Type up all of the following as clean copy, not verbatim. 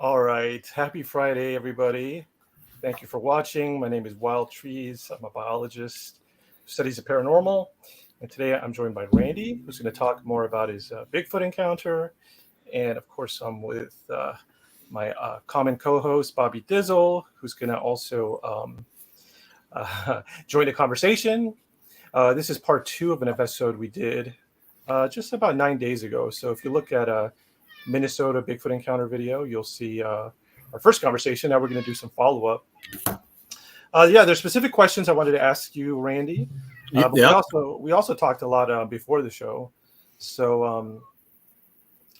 All right. Happy Friday, everybody. Thank you for watching. My name is Wild Trees. I'm a biologist who studies the paranormal. And today I'm joined by Randy, who's going to talk more about his Bigfoot encounter. And of course, I'm with my common co host, Bobby Dizzle, who's going to also join the conversation. This is part 2 of an episode we did just about 9 days ago. So if you look at Minnesota Bigfoot encounter video, you'll see our first conversation. Now we're going to do some follow-up. There's specific questions I wanted to ask you, Randy. But we also talked a lot before the show, so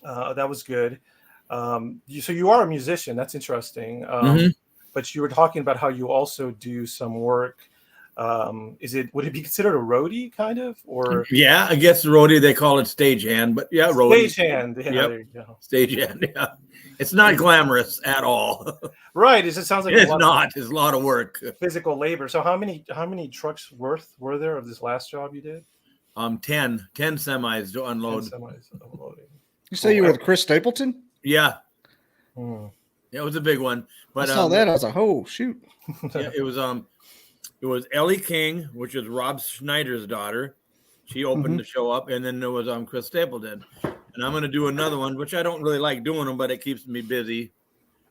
that was good. So you are a musician. That's interesting. But you were talking about how you also do some work. Would it be considered a roadie kind of, or? Yeah, I guess roadie, they call it stagehand, but yeah, roadie. Stagehand. Yeah, yep. There you go. Stagehand. Yeah, it's not glamorous at all. Right. It sounds like it's not. It's a lot of work. Physical labor. So how many trucks worth were there of this last job you did? 10 semis to unload. 10 semis unloading. You say you were with Chris Stapleton? Yeah. Yeah, it was a big one. But I saw that. I was like, oh shoot. Yeah, it was Ellie King, which is Rob Schneider's daughter. She opened the show up, and then there was Chris Stapleton. And I'm going to do another one, which I don't really like doing them, but it keeps me busy,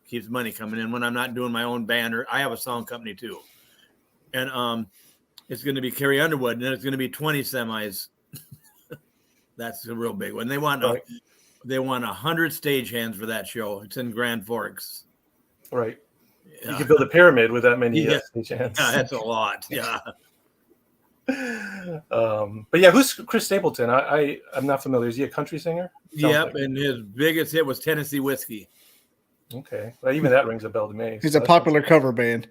keeps money coming in when I'm not doing my own band. Or I have a sound company too, and it's going to be Carrie Underwood, and then it's going to be 20 semis. That's a real big one. They want 100 stagehands for that show. It's in Grand Forks. Right. Yeah. You could build a pyramid with that many stagehands. Yeah, that's a lot. Yeah. But yeah, who's Chris Stapleton? I'm not familiar. Is he a country singer? Yep, and his biggest hit was Tennessee Whiskey. Okay, well, even that rings a bell to me. He's a popular cover band.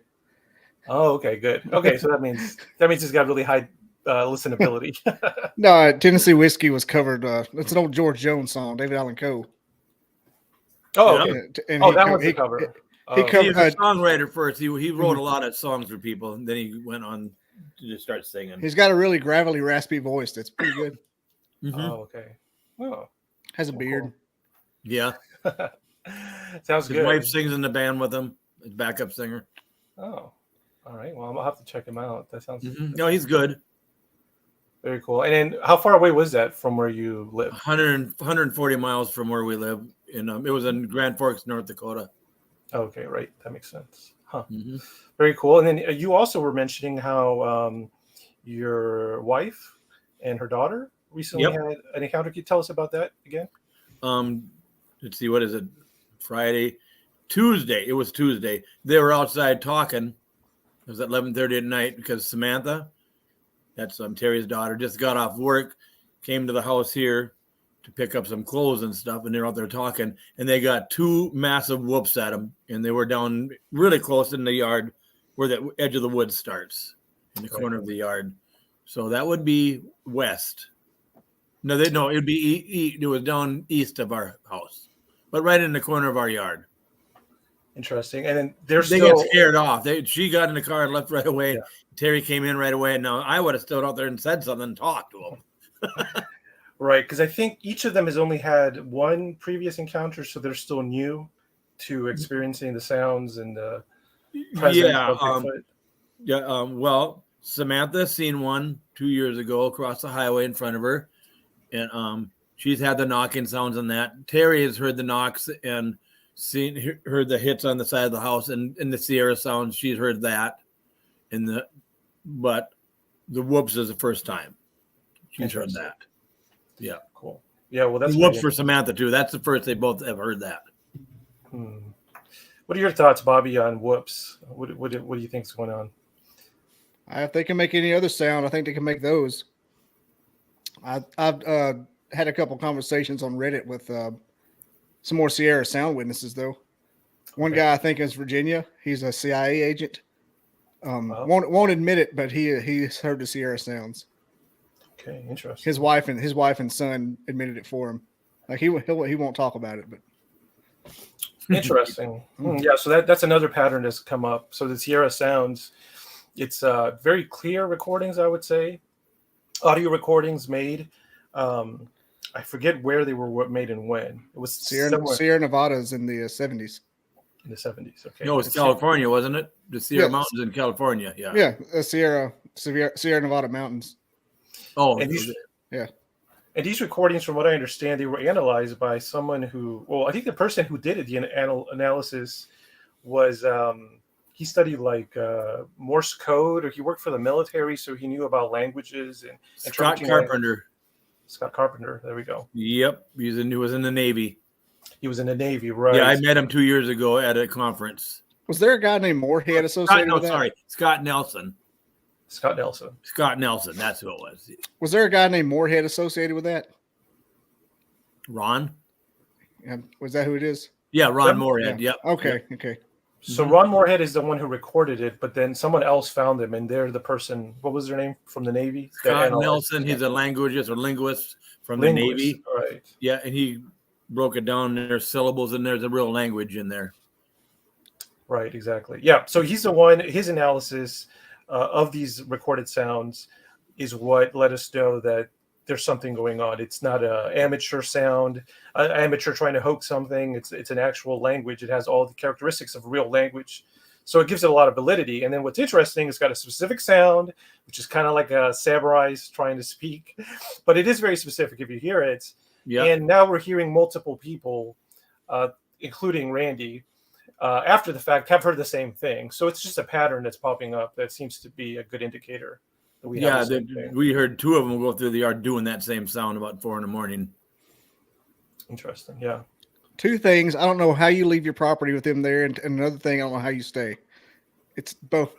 Oh, okay, good. Okay, so that means he's got really high listenability. No, Tennessee Whiskey was covered. It's an old George Jones song, David Allan Coe. Oh, okay. And that one's a cover. He was a songwriter first. He wrote a lot of songs for people, and then he went on to just start singing. He's got a really gravelly, raspy voice that's pretty good. Oh, okay. Oh, has a beard. Cool. Yeah. Sounds good. His wife sings in the band with him, his backup singer. Oh, all right. Well, I'll have to check him out. That sounds No, he's good. Very cool. And then how far away was that from where you live? 140 miles from where we live. It was in Grand Forks, North Dakota. Okay, right. That makes sense. Huh. Very cool. And then you also were mentioning how your wife and her daughter recently had an encounter. Can you tell us about that again? Let's see. What is it? Tuesday. It was Tuesday. They were outside talking. It was at 11:30 at night because Samantha, that's Terry's daughter, just got off work, came to the house here to pick up some clothes and stuff, and they're out there talking, and they got 2 massive whoops at them, and they were down really close in the yard where the edge of the woods starts, in the corner of the yard. So that would be west. No, it'd be it was down east of our house, but right in the corner of our yard. Interesting. And then they get scared off. She got in the car and left right away. Yeah. Terry came in right away, and now I would have stood out there and said something and talked to him. Right, because I think each of them has only had one previous encounter, so they're still new to experiencing the sounds and the presence of Bigfoot. Well, Samantha seen one 2 years ago across the highway in front of her, and she's had the knocking sounds on that. Terry has heard the knocks and heard the hits on the side of the house, and the Sierra sounds. She's heard that, but the whoops is the first time she's heard that. Yeah, cool. Yeah, well, that's whoops for Samantha too. That's the first they both have heard that. What are your thoughts, Bobby, on whoops? What do you think is going on? If they can make any other sound, I think they can make those. I've had a couple conversations on Reddit with some more Sierra sound witnesses, though. One guy I think is Virginia. He's a CIA agent. Won't admit it, but he's heard the Sierra sounds. Okay, interesting. His wife and son admitted it for him. Like he won't talk about it, but interesting. Yeah, so that's another pattern that's come up. So the Sierra sounds, it's very clear recordings, I would say. Audio recordings made. I forget where they were made and when. It was Sierra Nevada's in the 70s. In the 70s. Okay. No, it's California, wasn't it? The Sierra Mountains in California. Yeah. Yeah, the Sierra Nevada mountains. Oh, And these, yeah. And these recordings, from what I understand, they were analyzed by someone who, well, I think the person who did it, the analysis was, he studied like Morse code, or he worked for the military, so he knew about languages and Scott Carpenter. Scott Carpenter. There we go. Yep, he was in the Navy. He was in the Navy, right? Yeah, I met him 2 years ago at a conference. Was there a guy named Moorhead associated with that? Sorry, Scott Nelson. Scott Nelson. Scott Nelson, that's who it was. Was there a guy named Moorhead associated with that? Ron? Was that who it is? Yeah, Ron Moorhead. Yeah. Yep. Okay. Yep. Okay. So Ron Moorhead is the one who recorded it, but then someone else found them, and they're the person. What was their name from the Navy? Scott Nelson. He's a linguist from the Navy. Right. Yeah, and he broke it down. There's syllables and there's a real language in there. Right. Exactly. Yeah. So he's the one. His analysis of these recorded sounds is what let us know that there's something going on. It's not an amateur sound, an amateur trying to hoax something. It's an actual language. It has all the characteristics of real language. So it gives it a lot of validity. And then what's interesting, it's got a specific sound, which is kind of like a samurai trying to speak, but it is very specific if you hear it. Yeah. And now we're hearing multiple people, including Randy, after the fact, have heard the same thing. So it's just a pattern that's popping up that seems to be a good indicator. We heard two of them go through the yard doing that same sound about 4 a.m. Interesting. Yeah. Two things. I don't know how you leave your property with them there, and another thing, I don't know how you stay. It's both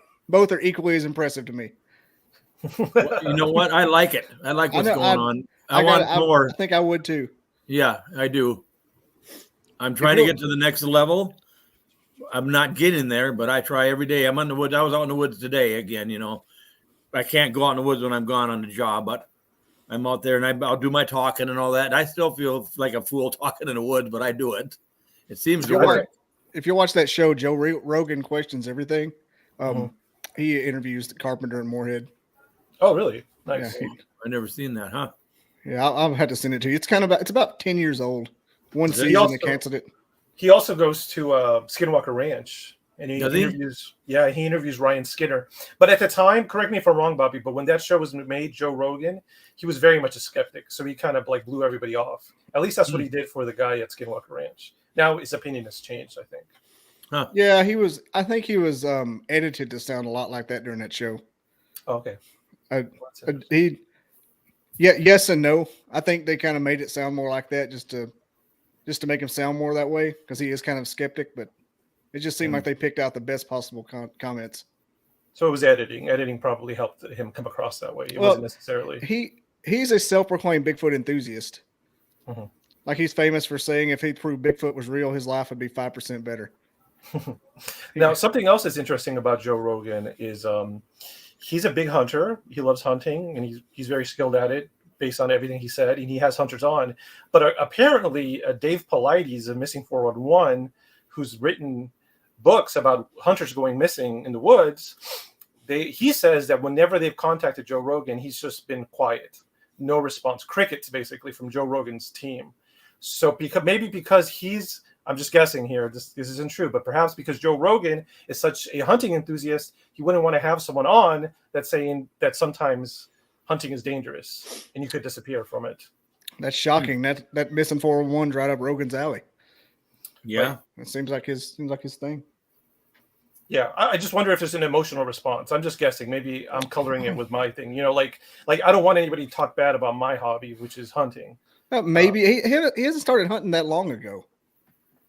are equally as impressive to me. Well, you know what? I like it. I like what's going on. I want more. I think I would too. Yeah, I do. I'm trying to get to the next level. I'm not getting there, but I try every day. I'm on the woods. I was out in the woods today again, I can't go out in the woods when I'm gone on the job, but I'm out there and I'll do my talking and all that. And I still feel like a fool talking in the woods, but I do it. It seems to work. If you watch that show, Joe Rogan Questions Everything, he interviews the Carpenter and Moorhead. Oh, really? Nice. Yeah, I never seen that, huh? Yeah, I'll have to send it to you. It's about 10 years old. One season they canceled it. He also goes to Skinwalker Ranch. And he interviews Ryan Skinner. But at the time, correct me if I'm wrong, Bobby, but when that show was made, Joe Rogan, he was very much a skeptic. So he kind of like blew everybody off. At least that's what he did for the guy at Skinwalker Ranch. Now his opinion has changed, I think. Huh. Yeah, I think he was edited to sound a lot like that during that show. Oh, okay. Yes and no. I think they kind of made it sound more like that just to make him sound more that way, because he is kind of skeptic, but it just seemed like they picked out the best possible comments. So it was editing. Editing probably helped him come across that way. It wasn't necessarily. He's a self-proclaimed Bigfoot enthusiast. Mm-hmm. Like, he's famous for saying if he proved Bigfoot was real, his life would be 5% better. Now, something else that's interesting about Joe Rogan is he's a big hunter. He loves hunting, and he's very skilled at it based on everything he said, and he has hunters on. But apparently, Dave Paulides of Missing 411, who's written books about hunters going missing in the woods, he says that whenever they've contacted Joe Rogan, he's just been quiet, no response, crickets basically from Joe Rogan's team. So because he's, I'm just guessing here, this isn't true, but perhaps because Joe Rogan is such a hunting enthusiast, he wouldn't want to have someone on that's saying that sometimes hunting is dangerous and you could disappear from it. That's shocking. That Missing 401's right up Rogan's alley. Yeah, right. It seems like his thing. Yeah, I just wonder if there's an emotional response. I'm just guessing. Maybe I'm coloring it with my thing. Like I don't want anybody to talk bad about my hobby, which is hunting. Maybe he hasn't started hunting that long ago.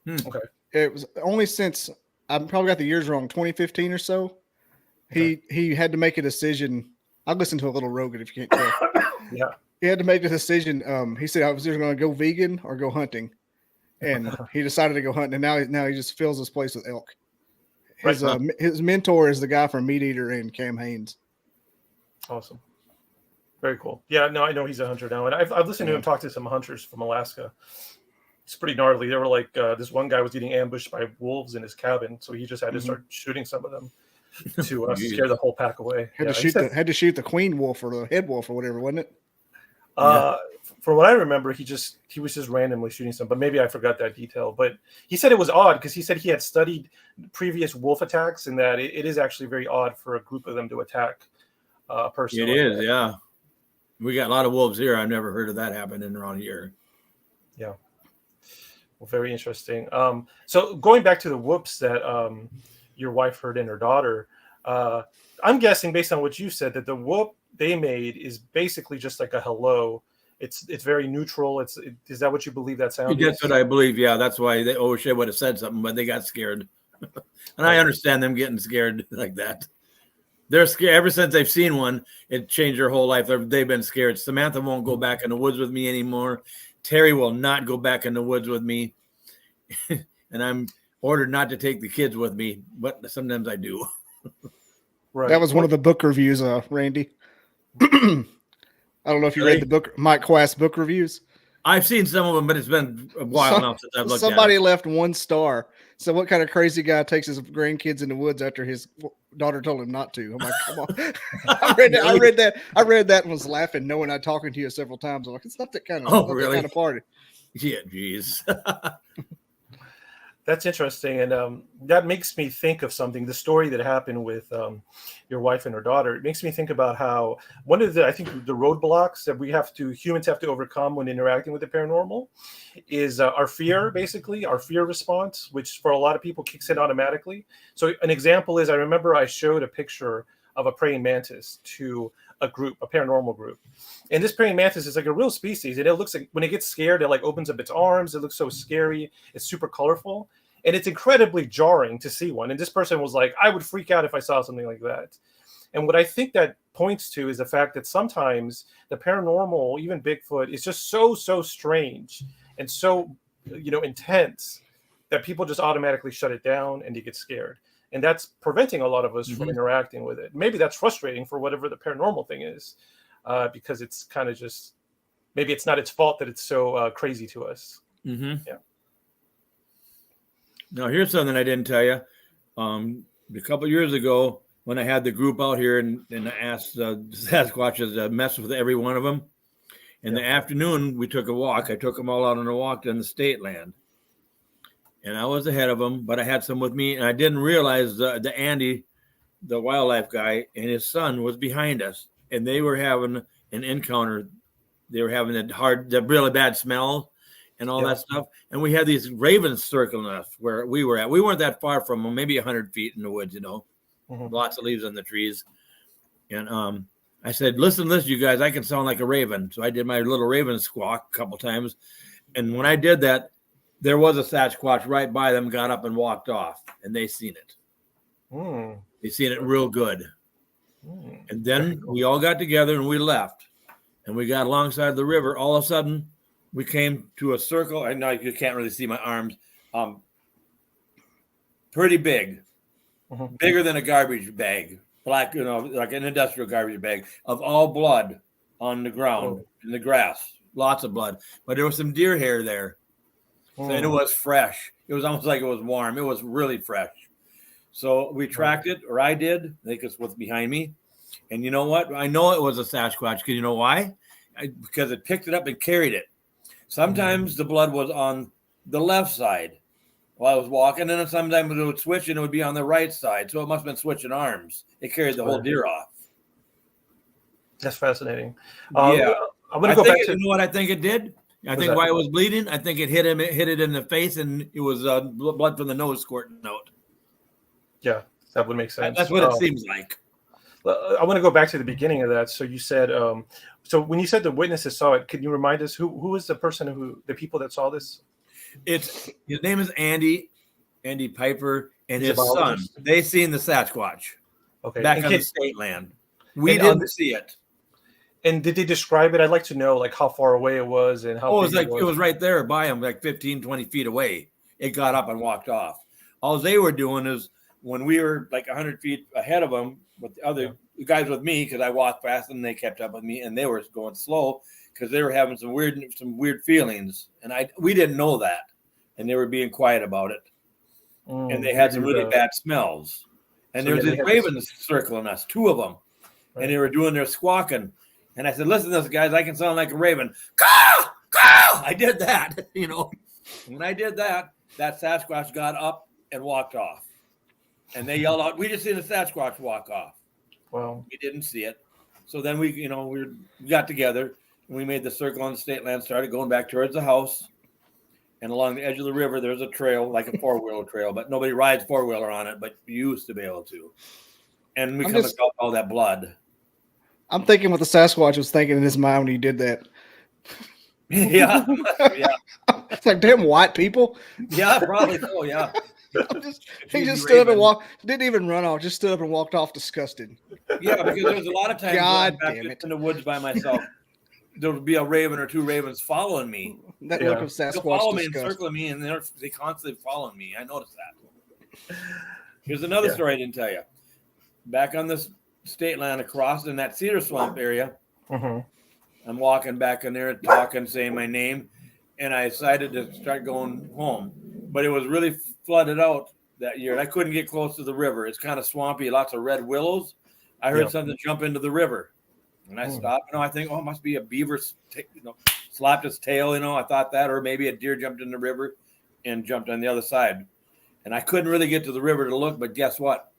Okay, it was only since, I probably got the years wrong, 2015 or so. Okay. He had to make a decision. I listened to a little Rogan, if you can't tell. Yeah, he had to make a decision. He said I was either going to go vegan or go hunting. And he decided to go hunting, and now he just fills his place with elk. His mentor is the guy from Meat Eater and Cam Haines. Awesome, very cool. Yeah, no, I know he's a hunter now, and I've listened to him talk to some hunters from Alaska. It's pretty gnarly. They were like, this one guy was getting ambushed by wolves in his cabin, so he just had to start shooting some of them to scare the whole pack away. Had to shoot the queen wolf or the head wolf or whatever, wasn't it? from what I remember, he was just randomly shooting some, but maybe I forgot that detail. But he said it was odd because he said he had studied previous wolf attacks, and that it is actually very odd for a group of them to attack a person. It is, yeah. We got a lot of wolves here. I've never heard of that happening around here. Yeah. Well, very interesting. So going back to the whoops that your wife heard in her daughter, I'm guessing based on what you said that the whoop they made is basically just like a hello. It's very neutral. Is that what you believe that sound is? That's what I believe. Yeah, that's why they wish they would have said something, but they got scared. And I understand them getting scared like that. They're scared ever since they've seen one. It changed their whole life. They've been scared. Samantha won't go back in the woods with me anymore. Terry will not go back in the woods with me. And I'm ordered not to take the kids with me, but sometimes I do. Right. That was one of the book reviews, Randy. I don't know if you read the book, Mike Quast book reviews. I've seen some of them, but it's been a while now since I've looked at it. Somebody left 1 star. So what kind of crazy guy takes his grandkids in the woods after his daughter told him not to? I'm like, come on. I read that and was laughing, knowing I'd talking to you several times. I'm like, it's not that kind of, that kind of party. Yeah, geez. That's interesting, and that makes me think of something. The story that happened with your wife and her daughter. It makes me think about how one of the roadblocks that humans have to overcome when interacting with the paranormal is our fear, basically our fear response, which for a lot of people kicks in automatically. So an example is I remember I showed a picture of a praying mantis to a paranormal group, and this praying mantis is like a real species, and it looks like when it gets scared, it like opens up its arms. It looks so scary. It's super colorful, and it's incredibly jarring to see one. And this person was like, I would freak out if I saw something like that. And what I think that points to is the fact that sometimes the paranormal, even Bigfoot, is just so strange and so intense that people just automatically shut it down and they get scared. And that's preventing a lot of us from interacting with it. Maybe that's frustrating for whatever the paranormal thing is, because it's kind of just, maybe it's not its fault that it's so crazy to us. Mm-hmm. Yeah. Now, here's something I didn't tell you. A couple of years ago, when I had the group out here and I asked Sasquatches to mess with every one of them, in the afternoon, we took a walk. I took them all out on a walk in the state land. And I was ahead of them, but I had some with me, and I didn't realize the Andy, the wildlife guy, and his son was behind us, and they were having an encounter. They were having the really bad smell and all that stuff. And we had these ravens circling us where we were at. We weren't that far from them, maybe 100 feet in the woods, lots of leaves on the trees. And I said, listen, you guys, I can sound like a raven. So I did my little raven squawk a couple times. And when I did that, there was a Sasquatch right by them, got up and walked off, and they seen it. They seen it real good. And then we all got together and we left, and we got alongside the river. All of a sudden, we came to a circle. I know you can't really see my arms. Pretty big, bigger than a garbage bag, black, like an industrial garbage bag of all blood on the ground in the grass. Lots of blood, but there was some deer hair there. And it was fresh. It was almost like it was warm. It was really fresh. So we tracked it, or I did. I think it's what's behind me. And you know what? I know it was a Sasquatch. Because you know why? Because it picked it up and carried it. Sometimes the blood was on the left side while I was walking, and then sometimes it would switch and it would be on the right side. So it must have been switching arms. It carried the whole deer off. That's fascinating. Yeah. I'm going to go back to... You know what I think it did? I think why it was bleeding, I think it hit it in the face, and it was blood from the nose squirting out. Yeah, that would make sense. That's what it seems like. I want to go back to the beginning of that. So you said, so when you said the witnesses saw it, can you remind us who was the person the people that saw this? His name is Andy Piper, and his son. They seen the Sasquatch. Okay. Back on the state land. We didn't see it. And did they describe it? I'd like to know, like, how far away it was and how big it was right there by him, like 15, 20 feet away. It got up and walked off. All they were doing is when we were like 100 feet ahead of them with the other guys with me, because I walked fast and they kept up with me, and they were going slow because they were having some weird feelings. And we didn't know that. And they were being quiet about it. And they had some really bad smells. And there was these ravens circling us, 2 of them. Right. And they were doing their squawking. And I said, listen to this, guys. I can sound like a raven. Caw! Caw! I did that, you know. When I did that, that Sasquatch got up and walked off. And they yelled out, we just seen a Sasquatch walk off. Well, We didn't see it. So then we got together and we made the circle on the state land, started going back towards the house. And along the edge of the river, there's a trail, like a four-wheeler trail, but nobody rides four-wheeler on it, but you used to be able to. And we come across all that blood. I'm thinking what the Sasquatch was thinking in his mind when he did that. Yeah. It's like, damn white people. Yeah, probably so, yeah. He just stood up and walked, didn't even run off, just stood up and walked off disgusted. Yeah, because there's a lot of times God back damn it. in the woods by myself, there would be a raven or two ravens following me. That look of They'll Sasquatch follow me disgust. and circling me, and they constantly following me. I noticed that. Here's another story I didn't tell you. Back on this state land across in that cedar swamp area, I'm walking back in there, talking, saying my name, and I decided to start going home. But it was really flooded out that year, and I couldn't get close to the river. It's kind of swampy, lots of red willows. I heard something jump into the river, and I stopped. I think, it must be a beaver, slapped its tail. I thought that, or maybe a deer jumped in the river and jumped on the other side. And I couldn't really get to the river to look, but guess what?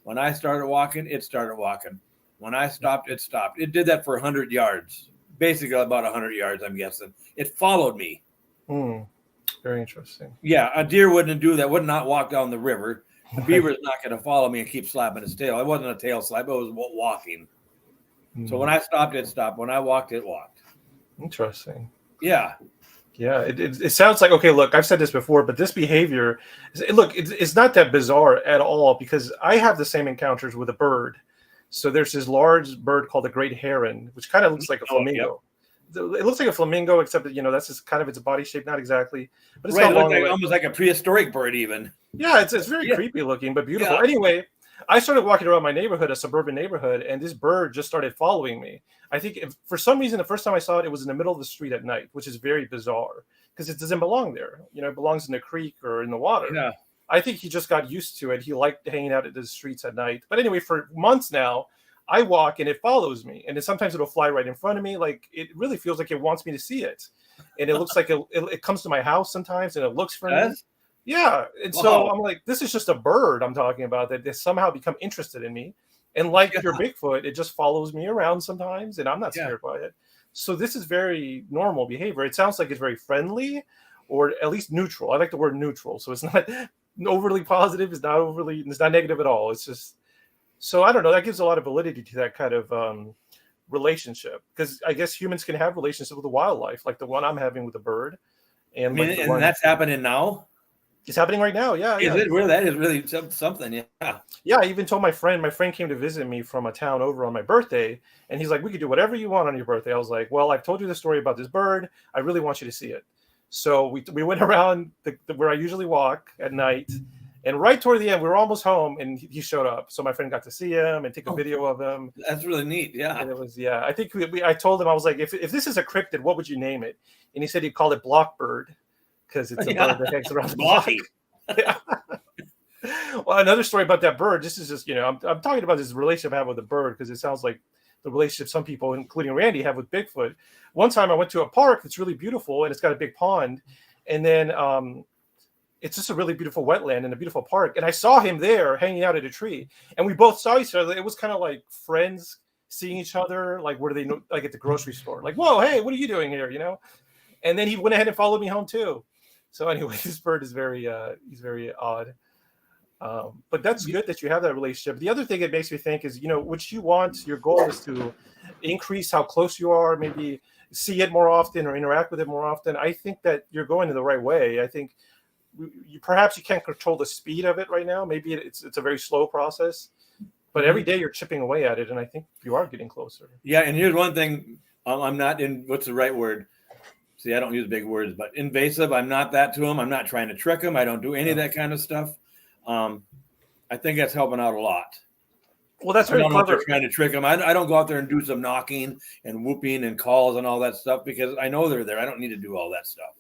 When I started walking, it started walking. When I stopped, it stopped. It did that for 100 yards, basically about 100 yards, I'm guessing. It followed me. Very interesting. Yeah, a deer wouldn't do that, would not walk down the river. The beaver's not going to follow me and keep slapping his tail. It wasn't a tail slap, it was walking. So when I stopped, it stopped. When I walked, it walked. Interesting. Yeah. Yeah, it sounds like, okay, look, I've said this before, but this behavior, look, it's not that bizarre at all, because I have the same encounters with a bird. So there's this large bird called a great heron, which kind of looks like a flamingo. It looks like a flamingo, except that, that's just kind of its body shape, not exactly. But it's right, almost like a prehistoric bird even. Yeah, it's very creepy looking, but beautiful. Yeah. Anyway, I started walking around my neighborhood, a suburban neighborhood, and this bird just started following me. I think for some reason, the first time I saw it, it was in the middle of the street at night, which is very bizarre because it doesn't belong there. It belongs in the creek or in the water. Yeah. I think he just got used to it. He liked hanging out at the streets at night. But anyway, for months now, I walk and it follows me. And then sometimes it'll fly right in front of me. Like, it really feels like it wants me to see it. And it looks like it comes to my house sometimes and it looks for me. Yeah. And so I'm like, this is just a bird I'm talking about that they somehow become interested in me. And like your Bigfoot, it just follows me around sometimes and I'm not scared by it. So this is very normal behavior. It sounds like it's very friendly or at least neutral. I like the word neutral. So it's not overly positive. It's not negative at all. It's just, so I don't know. That gives a lot of validity to that kind of relationship, because I guess humans can have relationships with the wildlife, like the one I'm having with the bird. And, and that's happening now? It's happening right now. Yeah. Is it really? That is really something. Yeah. Yeah. I even told my friend came to visit me from a town over on my birthday. And he's like, we could do whatever you want on your birthday. I was like, well, I've told you the story about this bird. I really want you to see it. So we went around where I usually walk at night. And right toward the end, we were almost home and he showed up. So my friend got to see him and take a video of him. That's really neat. Yeah. And it was, I think I told him, I was like, if this is a cryptid, what would you name it? And he said he'd call it Blockbird, because it's a bird that hangs around the block. Yeah. Well, another story about that bird. This is just, I'm talking about this relationship I have with the bird, because it sounds like the relationship some people, including Randy, have with Bigfoot. One time I went to a park that's really beautiful and it's got a big pond. And then it's just a really beautiful wetland and a beautiful park. And I saw him there hanging out at a tree. And we both saw each other. It was kind of like friends seeing each other, like where they know, like at the grocery store. Like, whoa, hey, what are you doing here? And then he went ahead and followed me home too. So anyway, this bird is he's very odd. But that's good that you have that relationship. The other thing it makes me think is, what you want, your goal is to increase how close you are, maybe see it more often or interact with it more often. I think that you're going in the right way. I think perhaps you can't control the speed of it right now. Maybe it's a very slow process, but every day you're chipping away at it. And I think you are getting closer. Yeah. And here's one thing. I'm not in, what's the right word? See, I don't use big words, but invasive. I'm not that to them. I'm not trying to trick them. I don't do any of that kind of stuff. I think that's helping out a lot. Well, that's very clever. They're trying to trick them. I don't go out there and do some knocking and whooping and calls and all that stuff, because I know they're there. I don't need to do all that stuff.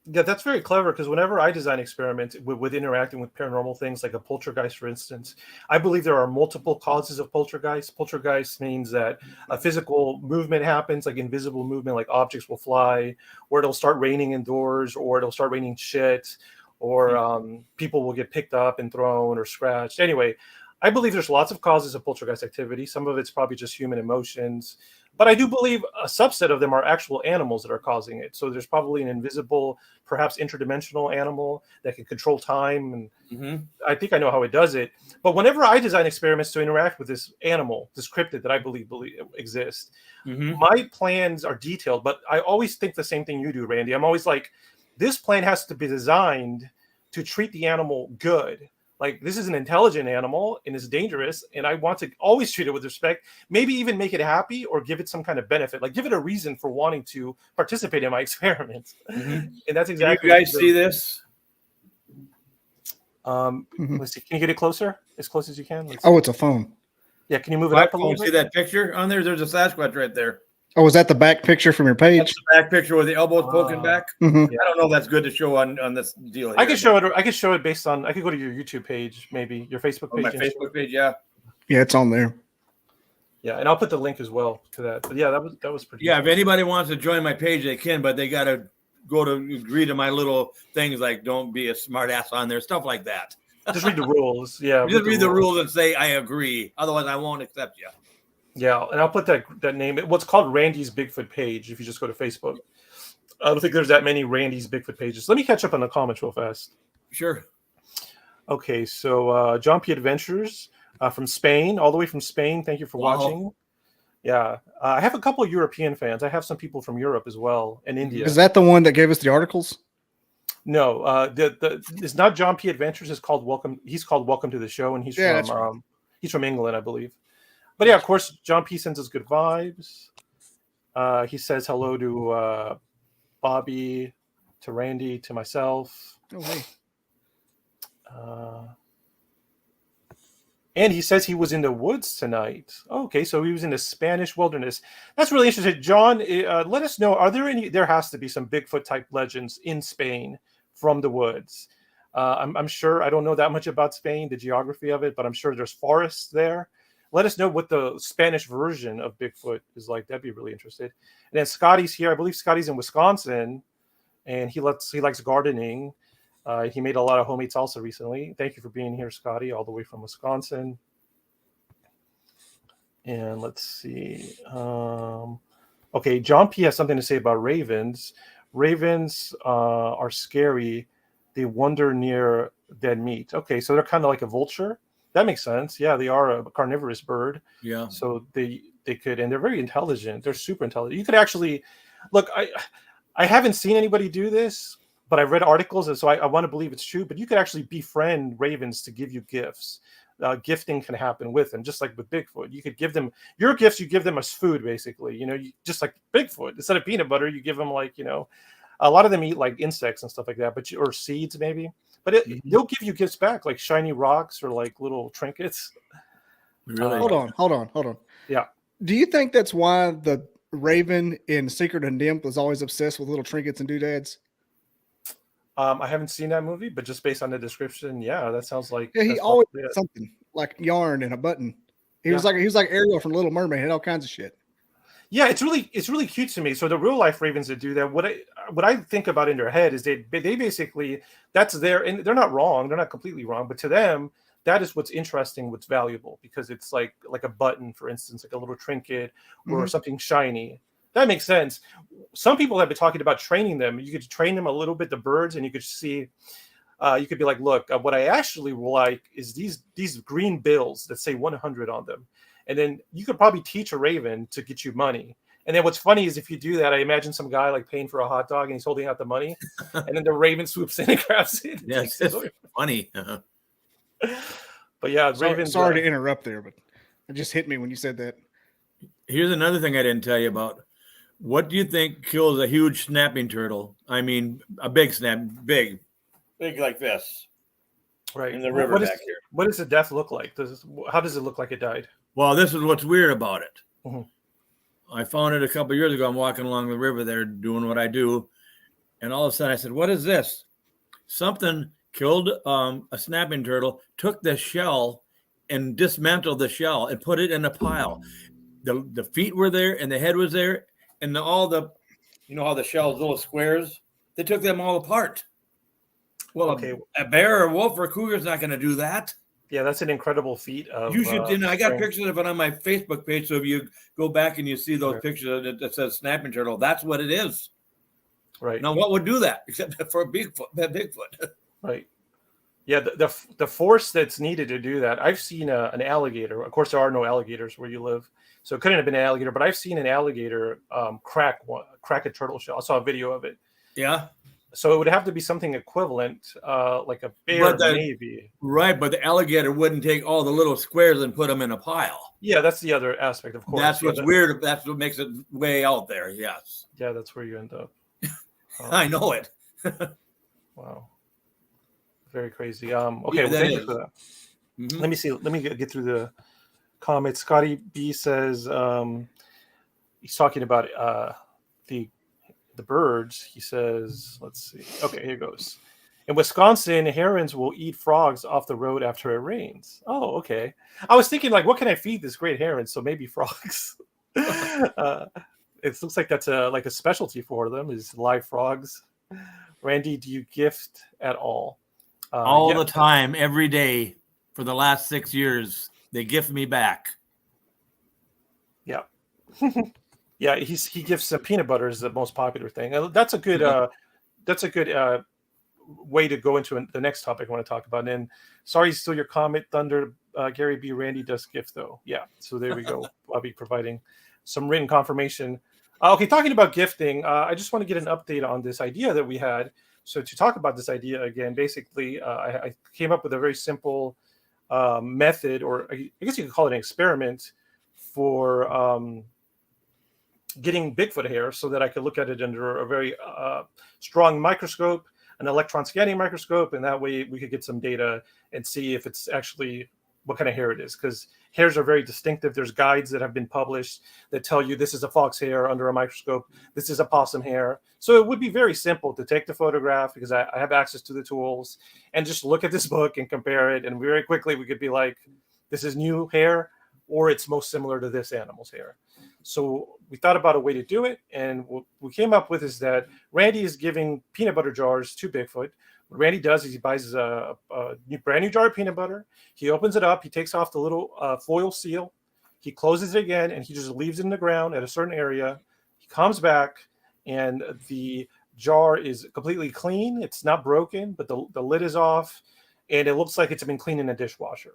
Yeah, that's very clever because whenever I design experiments with interacting with paranormal things like a poltergeist, for instance, I believe there are multiple causes of poltergeist. Poltergeist means that a physical movement happens, like invisible movement, like objects will fly, or it'll start raining indoors, or it'll start raining shit, or people will get picked up and thrown or scratched. Anyway, I believe there's lots of causes of poltergeist activity. Some of it's probably just human emotions. But I do believe a subset of them are actual animals that are causing it. So there's probably an invisible, perhaps interdimensional animal that can control time. And I think I know how it does it. But whenever I design experiments to interact with this animal, this cryptid that I believe exists, my plans are detailed. But I always think the same thing you do, Randy. I'm always like, this plan has to be designed to treat the animal good. Like, this is an intelligent animal and it's dangerous, and I want to always treat it with respect, maybe even make it happy or give it some kind of benefit, like give it a reason for wanting to participate in my experiments. And that's exactly. Can you guys see this? Let's see. Can you get it closer? As close as you can? Oh, it's a phone. Yeah, can you move it up a little bit? See that picture on there? There's a Sasquatch right there. Oh, is that the back picture from your page? That's the back picture with the elbows poking back. I don't know if that's good to show on this deal here. I can show it. I can show it based on. I could go to your YouTube page, maybe your Facebook page. My Facebook page, yeah. Yeah, it's on there. Yeah, and I'll put the link as well to that. But yeah, that was pretty. Yeah, if anybody wants to join my page, they can, but they got to go to agree to my little things like don't be a smart ass on there, stuff like that. Just read the rules. Yeah, just read the rules and say I agree. Otherwise, I won't accept you. Yeah, and I'll put that name. What's called Randy's Bigfoot page. If you just go to Facebook, I don't think there's that many Randy's Bigfoot pages. Let me catch up on the comments real fast. Sure. Okay, so John P. Adventures from Spain, all the way from Spain. Thank you for watching. Yeah, I have a couple of European fans. I have some people from Europe as well, and India. Is that the one that gave us the articles? No, it's not John P. Adventures. It's called Welcome. He's called Welcome to the Show, and he's from England, I believe. But yeah, of course, John P. sends us good vibes. He says hello to Bobby, to Randy, to myself. Oh, hey. And he says he was in the woods tonight. Okay, so he was in the Spanish wilderness. That's really interesting. John, let us know, are there any, there has to be some Bigfoot type legends in Spain from the woods. I'm sure, I don't know that much about Spain, the geography of it, but I'm sure there's forests there. Let us know what the Spanish version of Bigfoot is like. That'd be really interesting. And then Scotty's here. I believe Scotty's in Wisconsin, and he likes gardening. He made a lot of homemade salsa recently. Thank you for being here, Scotty, all the way from Wisconsin. And let's see. Okay, John P. has something to say about ravens. Ravens are scary. They wander near dead meat. Okay, so they're kind of like a vulture. That makes sense. Yeah, they are a carnivorous bird. Yeah. So they could, and they're very intelligent. They're super intelligent. You could actually look. I haven't seen anybody do this, but I've read articles, and so I want to believe it's true. But you could actually befriend ravens to give you gifts. Gifting can happen with them, just like with Bigfoot. You could give them your gifts. You give them as food, basically. You know, just like Bigfoot. Instead of peanut butter, you give them like, you know, a lot of them eat like insects and stuff like that, but or seeds maybe. But they'll give you gifts back, like shiny rocks or like little trinkets. Really? Hold on. Yeah. Do you think that's why the Raven in Secret and Nymph was always obsessed with little trinkets and doodads? I haven't seen that movie, but just based on the description, yeah, that sounds like. Yeah, he always had something like yarn and a button. He was like Ariel from Little Mermaid, had all kinds of shit. Yeah, it's really cute to me. So the real life ravens that do that, what I think about in their head is they basically, that's their, and they're not wrong, they're not completely wrong, but to them that is what's interesting, what's valuable, because it's like a button, for instance, like a little trinket or something shiny. That makes sense. Some people have been talking about training them. You could train them a little bit, the birds, and you could see. You could be like, look, what I actually like is these green bills that say 100 on them. And then you could probably teach a raven to get you money. And then what's funny is if you do that, I imagine some guy like paying for a hot dog and he's holding out the money. And then the raven swoops in and grabs it. Yeah, it's funny. But yeah, ravens. Sorry to interrupt there, but it just hit me when you said that. Here's another thing I didn't tell you about. What do you think kills a huge snapping turtle? I mean, a big big like this. Right. In the river back here. What does the death look like? How does it look like it died? Well, this is what's weird about it. I found it a couple of years ago. I'm walking along the river there doing what I do, And all of a sudden I said, what is this? Something killed a snapping turtle, took the shell and dismantled the shell and put it in a pile. The feet were there and the head was there, and all the, you know how the shell's little squares, they took them all apart. Well, Okay. a bear or wolf or cougar is not going to do that. Yeah, that's an incredible feat of. You should, I got strength. pictures of it on my Facebook page. So if you go back and you see those pictures that says snapping turtle, that's what it is. Right. Now, what would do that except for a Bigfoot? Right. Yeah, the force that's needed to do that. I've seen an alligator. Of course, there are no alligators where you live, so it couldn't have been an alligator. But I've seen an alligator crack a turtle shell. I saw a video of it. Yeah. So it would have to be something equivalent, like a bear, maybe. Right, but the alligator wouldn't take all the little squares and put them in a pile. Yeah, that's the other aspect, of course. That's what's weird. That's what makes it way out there. Yes. Yeah, that's where you end up. I know it. Wow. Very crazy. Okay, well, thank you for that. Mm-hmm. Let me see. Let me get through the comments. Scotty B says he's talking about the birds. He says, let's see. Okay, here goes. In Wisconsin, herons will eat frogs off the road after it rains. Oh, okay. I was thinking, like, what can I feed this great heron? So maybe frogs. It looks like that's like a specialty for them is live frogs. Randy, do you gift at all? All the time, every day for the last 6 years, they gift me back. Yeah. Yeah, he gives peanut butter is the most popular thing. That's a good way to go into the next topic I want to talk about. And sorry, still your comment, Thunder. Gary B. Randy does gift though. Yeah, so there we go. I'll be providing some written confirmation. Okay, talking about gifting, I just want to get an update on this idea that we had. So to talk about this idea again, basically, I came up with a very simple method, or I guess you could call it an experiment for getting Bigfoot hair so that I could look at it under a very strong microscope, an electron scanning microscope, and that way we could get some data and see if it's actually what kind of hair it is, because hairs are very distinctive. There's guides that have been published that tell you this is a fox hair under a microscope, this is a possum hair. So it would be very simple to take the photograph, because I have access to the tools, and just look at this book and compare it, and very quickly we could be like, this is new hair, or it's most similar to this animal's hair. So we thought about a way to do it, and what we came up with is that Randy is giving peanut butter jars to Bigfoot. What Randy does is he buys a brand new jar of peanut butter. He opens it up. He takes off the little foil seal. He closes it again, and he just leaves it in the ground at a certain area. He comes back, and the jar is completely clean. It's not broken, but the lid is off, and it looks like it's been cleaned in a dishwasher.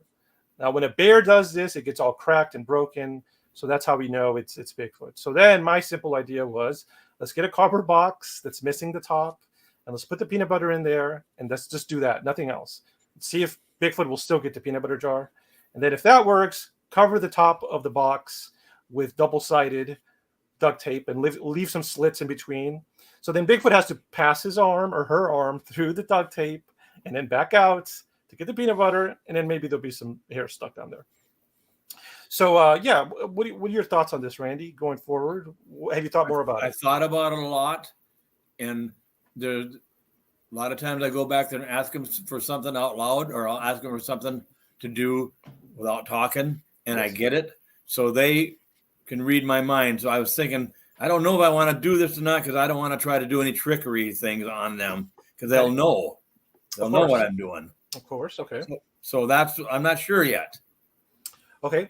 Now, when a bear does this, it gets all cracked and broken. So that's how we know it's Bigfoot. So then my simple idea was, let's get a cardboard box that's missing the top, and let's put the peanut butter in there, and let's just do that, nothing else. See if Bigfoot will still get the peanut butter jar. And then if that works, cover the top of the box with double-sided duct tape and leave some slits in between. So then Bigfoot has to pass his arm or her arm through the duct tape and then back out to get the peanut butter, and then maybe there'll be some hair stuck down there. So, yeah, what are your thoughts on this, Randy, going forward? Have you thought more about it? I thought about it a lot, and there's a lot of times I go back there and ask them for something out loud, or I'll ask them for something to do without talking, and I get it. So they can read my mind. So I was thinking, I don't know if I want to do this or not, because I don't want to try to do any trickery things on them, because they'll know. They'll know what I'm doing. Of course, okay. So that's, I'm not sure yet. Okay.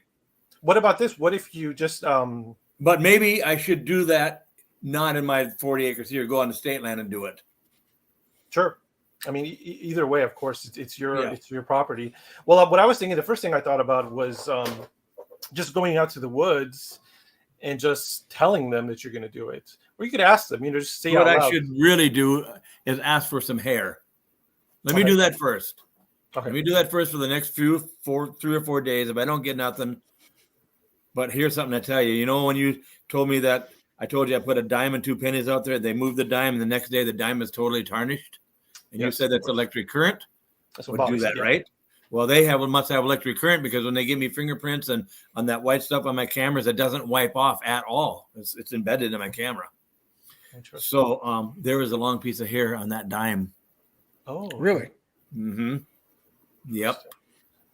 What about this? What if you just But maybe I should do that not in my 40 acres here, go on the state land and do it. Sure. I mean, either way, of course, it's your property. Well, what I was thinking, the first thing I thought about was just going out to the woods and just telling them that you're going to do it. Or you could ask them, just say what out loud. I should really do is ask for some hair. Let me do that first. Okay. Let me do that first for the next 3 or 4 days. If I don't get nothing. But here's something to tell you. When you told me that, I told you I put a dime and 2 pennies out there. They moved the dime, and the next day the dime is totally tarnished. And you said that's electric current. That's what would do that, right? Well, they must have electric current, because when they give me fingerprints and on that white stuff on my cameras, it doesn't wipe off at all. It's embedded in my camera. Interesting. So there was a long piece of hair on that dime. Oh, okay. Really? Mm-hmm. Yep.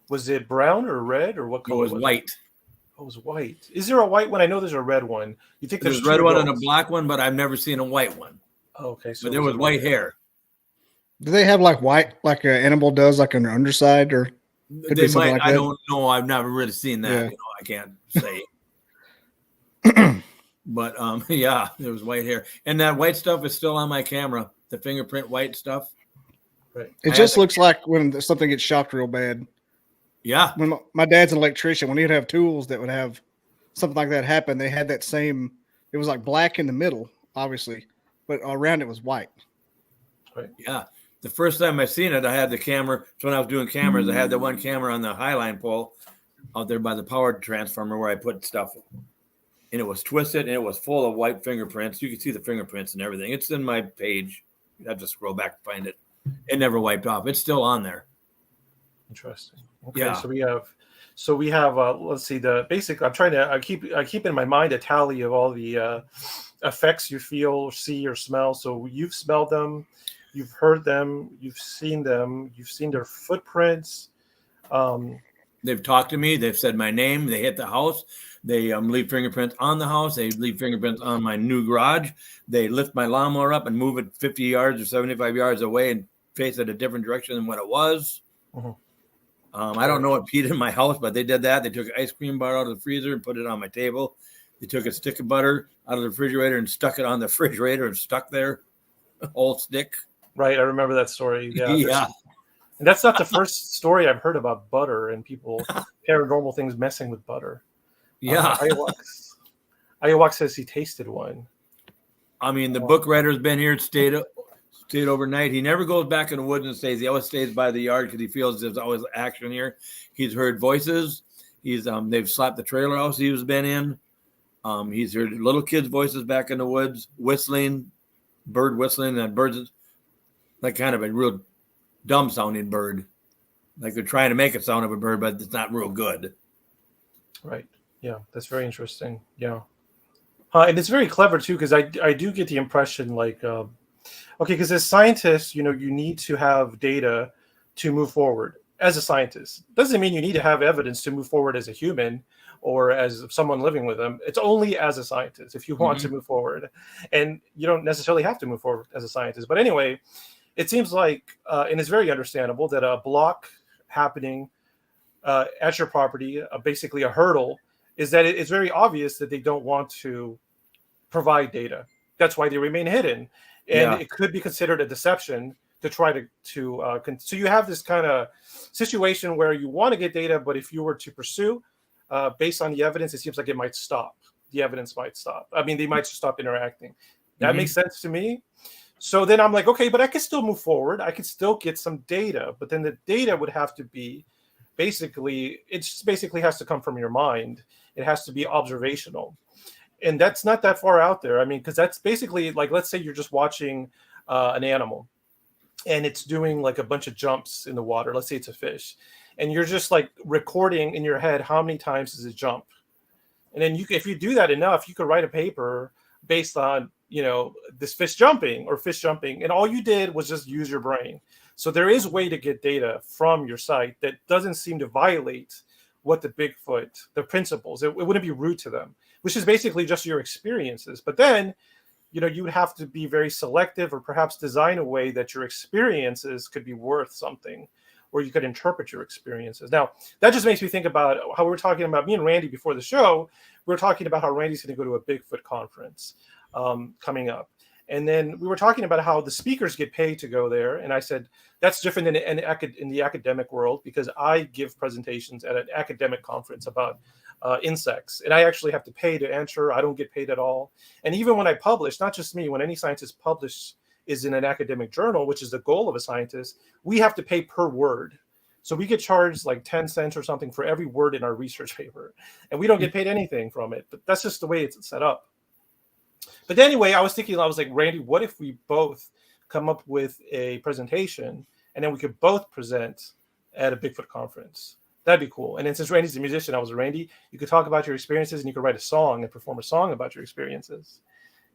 Was it brown or red or what It color? was white. Oh, it was white. Is there a white one? I know there's a red one. You think There's there's a red two one of and a those? black one, but I've never seen a white one. Oh, okay, so But there was white hair. Do they have like white, like an animal does, like on their underside, or could They be something might. like I that? don't know. I've never really seen that. Yeah. You know, I can't say. But yeah, there was white hair, and that white stuff is still on my camera. The fingerprint white stuff. Right. It just looks like when something gets shocked real bad. Yeah. When my dad's an electrician, when he'd have tools that would have something like that happen, they had that same. It was like black in the middle, obviously, but around it was white. Right. Yeah. The first time I seen it, I had the camera. So when I was doing cameras, I had the one camera on the Highline pole out there by the power transformer where I put stuff. And it was twisted and it was full of white fingerprints. You can see the fingerprints and everything. It's in my page. I have to scroll back to find it. It never wiped off. It's still on there. Interesting. Okay, Yeah. so we have let's see, the basic. I'm trying to I keep in my mind a tally of all the effects you feel or see or smell. So you've smelled them, you've heard them, you've seen their footprints. They've talked to me. They've said my name. They hit the house. They leave fingerprints on the house. They leave fingerprints on my new garage. They lift my lawnmower up and move it 50 yards or 75 yards away and face it a different direction than what it was. Mhm. I don't know what peed in my house, but they did that. They took an ice cream bar out of the freezer and put it on my table. They took a stick of butter out of the refrigerator and stuck it on the refrigerator and stuck there, old stick. Right, I remember that story. Yeah, Yeah. and that's not the first story I've heard about butter and people paranormal things messing with butter. Yeah. Iowak says he tasted one. I mean, the book writer's been here, stayed overnight. He never goes back in the woods and stays. He always stays by the yard because he feels there's always action here. He's heard voices. They've slapped the trailer house he's been in. He's heard little kids' voices back in the woods, whistling, bird whistling, and birds like kind of a real dumb sounding bird. Like they're trying to make it sound of a bird, but it's not real good. Right. Yeah, that's very interesting. Yeah. And it's very clever too, because I do get the impression like, okay, because as scientists, you need to have data to move forward. As a scientist, doesn't mean you need to have evidence to move forward as a human or as someone living with them. It's only as a scientist if you want to move forward, and you don't necessarily have to move forward as a scientist. But anyway, it seems like, and it's very understandable that a block happening at your property, basically a hurdle, is that it's very obvious that they don't want to provide data. That's why they remain hidden, and it could be considered a deception to try to so you have this kind of situation where you want to get data, but if you were to pursue based on the evidence, it seems like it might stop. The evidence might stop. I mean, they might stop interacting. That makes sense to me. So then I'm like, okay, but I can still move forward. I can still get some data, but then the data would have to be basically, it just basically has to come from your mind. It has to be observational. And that's not that far out there. I mean, because that's basically like, let's say you're just watching an animal and it's doing like a bunch of jumps in the water. Let's say it's a fish. And you're just like recording in your head how many times does it jump. And then if you do that enough, you could write a paper based on, this fish jumping. And all you did was just use your brain. So there is a way to get data from your site that doesn't seem to violate what the the principles, it wouldn't be rude to them, which is basically just your experiences. But then, you would have to be very selective or perhaps design a way that your experiences could be worth something, or you could interpret your experiences. Now, that just makes me think about how we were talking about, me and Randy before the show, we were talking about how Randy's going to go to a Bigfoot conference coming up. And then we were talking about how the speakers get paid to go there. And I said, that's different in the academic world, because I give presentations at an academic conference about insects. And I actually have to pay to enter. I don't get paid at all. And even when I publish, not just me, when any scientist publish is in an academic journal, which is the goal of a scientist, we have to pay per word. So we get charged like 10 cents or something for every word in our research paper. And we don't get paid anything from it. But that's just the way it's set up. But anyway, I was like, Randy, what if we both come up with a presentation and then we could both present at a Bigfoot conference? That'd be cool. And then since Randy's a musician, I was Randy, you could talk about your experiences and you could write a song and perform a song about your experiences.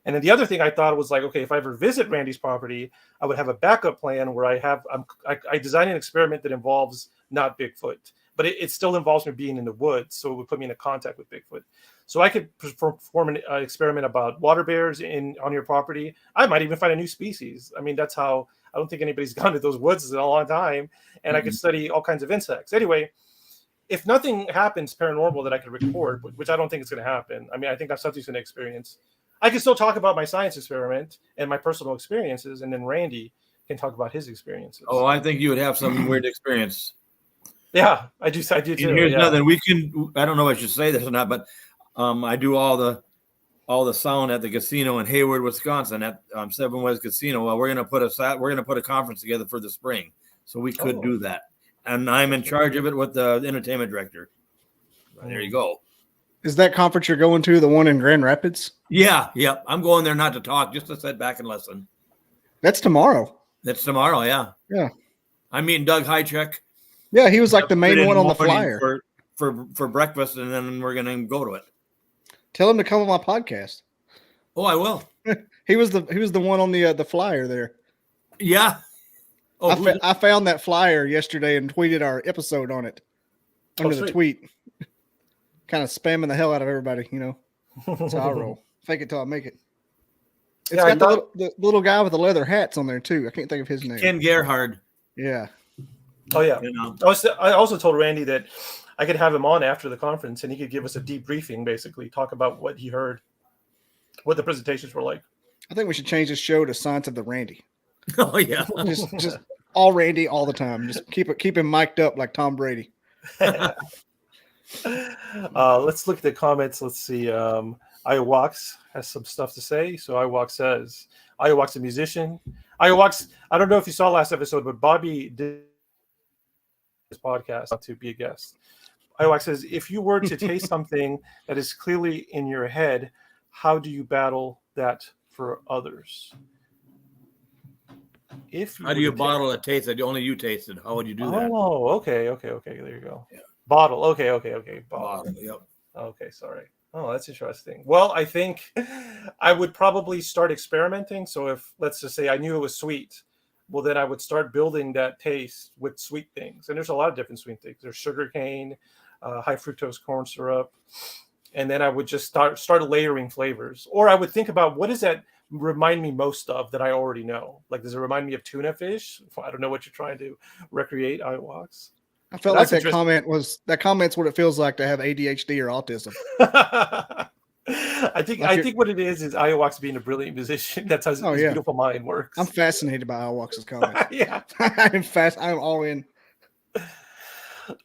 And then the other thing I thought was like, okay, if I ever visit Randy's property, I would have a backup plan where I design an experiment that involves not Bigfoot, but it still involves me being in the woods. So it would put me in contact with Bigfoot. So I could perform an experiment about water bears on your property. I might even find a new species. I mean, that's how, I don't think anybody's gone to those woods in a long time. And I could study all kinds of insects. Anyway, if nothing happens paranormal that I could record, which I don't think is going to happen. I mean, I think that's something's going to experience. I can still talk about my science experiment and my personal experiences, and then Randy can talk about his experiences. Oh, I think you would have some weird experience. Yeah, I do too. And here's nothing we can. I don't know if I should say this or not, but I do all the sound at the casino in Hayward, Wisconsin, at Seven West Casino. Well, we're gonna put a conference together for the spring, so we could do that. And I'm in charge of it with the entertainment director. There you go. Is that conference you're going to the one in Grand Rapids? Yeah. I'm going there not to talk, just to sit back and listen. That's tomorrow. That's tomorrow. Yeah. Yeah. I'm meeting Doug Hychek. Yeah, he was like the main one on the flyer for breakfast, and then we're gonna go to it. Tell him to come on my podcast. Oh, I will. He was the one on the flyer there. Yeah. Oh, I found that flyer yesterday and tweeted our episode on it under the tweet. Kind of spamming the hell out of everybody, you know. That's how I roll. Fake it till I make it. It's got the little guy with the leather hats on there too. I can't think of his name. Ken Gerhard. Yeah. Oh yeah. You know. I also told Randy that I could have him on after the conference and he could give us a debriefing, basically talk about what he heard, what the presentations were like. I think we should change this show to Science of the Randy. Oh yeah. just all Randy all the time. Just keep him mic'd up like Tom Brady. Let's look at the comments. Let's see. Iowax has some stuff to say. So Iowax says, Iowax a musician. Iowax, I don't know if you saw last episode, but Bobby did his podcast to be a guest. Iowax says, if you were to taste something that is clearly in your head, how do you battle that for others? How do you bottle a taste that only you tasted? How would you do that? Oh, okay. There you go. Yeah. Bottle. Okay. Bottle. Yep. Okay, sorry. Oh, that's interesting. Well, I think I would probably start experimenting. So if, let's just say I knew it was sweet, well, then I would start building that taste with sweet things. And there's a lot of different sweet things. There's sugar cane, high fructose corn syrup. And then I would just start layering flavors. Or I would think about, what does that remind me most of that I already know? Like, does it remind me of tuna fish? I don't know what you're trying to recreate, Iowax. I felt like that comment's what it feels like to have ADHD or autism. I think what it is Iowax being a brilliant musician. That's how his beautiful mind works. I'm fascinated by Iowax's comment. Yeah. I'm all in.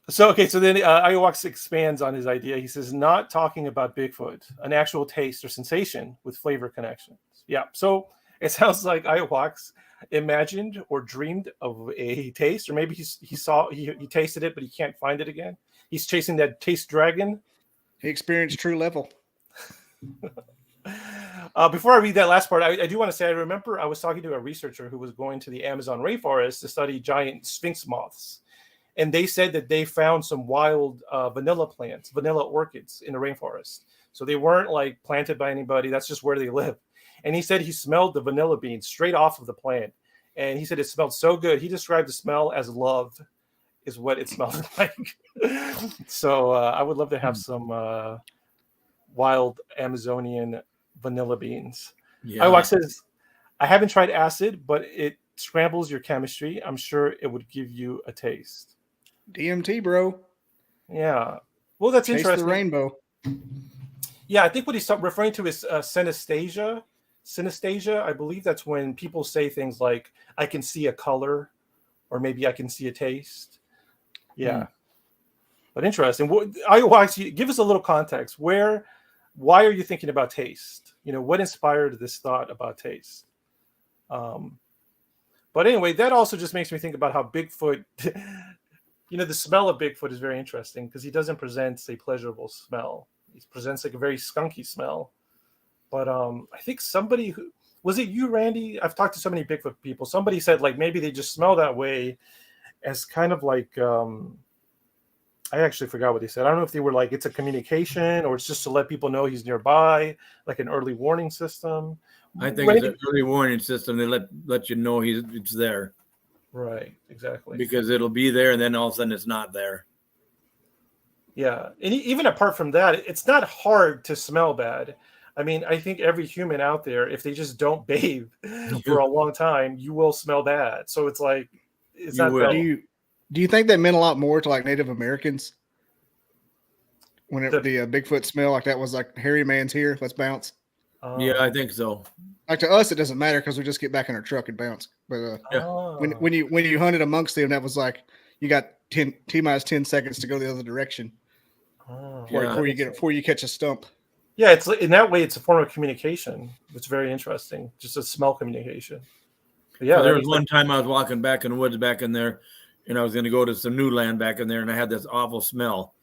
So then Iowax expands on his idea. He says, not talking about Bigfoot, an actual taste or sensation with flavor connections. Yeah. So it sounds like Iowax imagined or dreamed of a taste, or maybe he tasted it, but he can't find it again. He's chasing that taste dragon. He experienced true level. Before I read that last part, I do want to say, I remember I was talking to a researcher who was going to the Amazon rainforest to study giant sphinx moths. And they said that they found some wild vanilla plants, vanilla orchids in the rainforest. So they weren't like planted by anybody. That's just where they live. And he said he smelled the vanilla beans straight off of the plant. And he said it smelled so good. He described the smell as love is what it smelled like. So I would love to have some wild Amazonian vanilla beans. Yeah. Iowax says, I haven't tried acid, but it scrambles your chemistry. I'm sure it would give you a taste. DMT, bro. Yeah. Well, that's Taste interesting. The rainbow. Yeah, I think what he's referring to is synesthesia. Synesthesia, I believe that's when people say things like, I can see a color, or maybe I can see a taste. Yeah. But interesting. Iowax, give us a little context. Why are you thinking about taste? You know, what inspired this thought about taste? But anyway, that also just makes me think about how Bigfoot, you know, the smell of Bigfoot is very interesting because he doesn't present a pleasurable smell. He presents like a very skunky smell. But I think somebody was it you, Randy? I've talked to so many Bigfoot people. Somebody said like maybe they just smell that way as kind of like I actually forgot what they said. I don't know if they were like it's a communication or it's just to let people know he's nearby, like an early warning system. I think it's Randy, an early warning system. They let you know it's there right, exactly. because it'll be there, and then all of a sudden it's not there. Yeah, and even apart from that, it's not hard to smell bad. I mean, I think every human out there, if they just don't bathe for a long time, you will smell bad. So it's like it's You not will. that Do you think that meant a lot more to like Native Americans when The- the Bigfoot smell like that was like hairy man's here? Let's bounce. Yeah, I think so. Like to us, it doesn't matter because we just get back in our truck and bounce. But when you hunted amongst them, that was like you got T-minus 10 seconds to go the other direction before you catch a stump. Yeah, it's in that way. It's a form of communication. It's very interesting. Just a smell communication. But yeah, So there was one time I was walking back in the woods back in there, and I was going to go to some new land back in there, and I had this awful smell.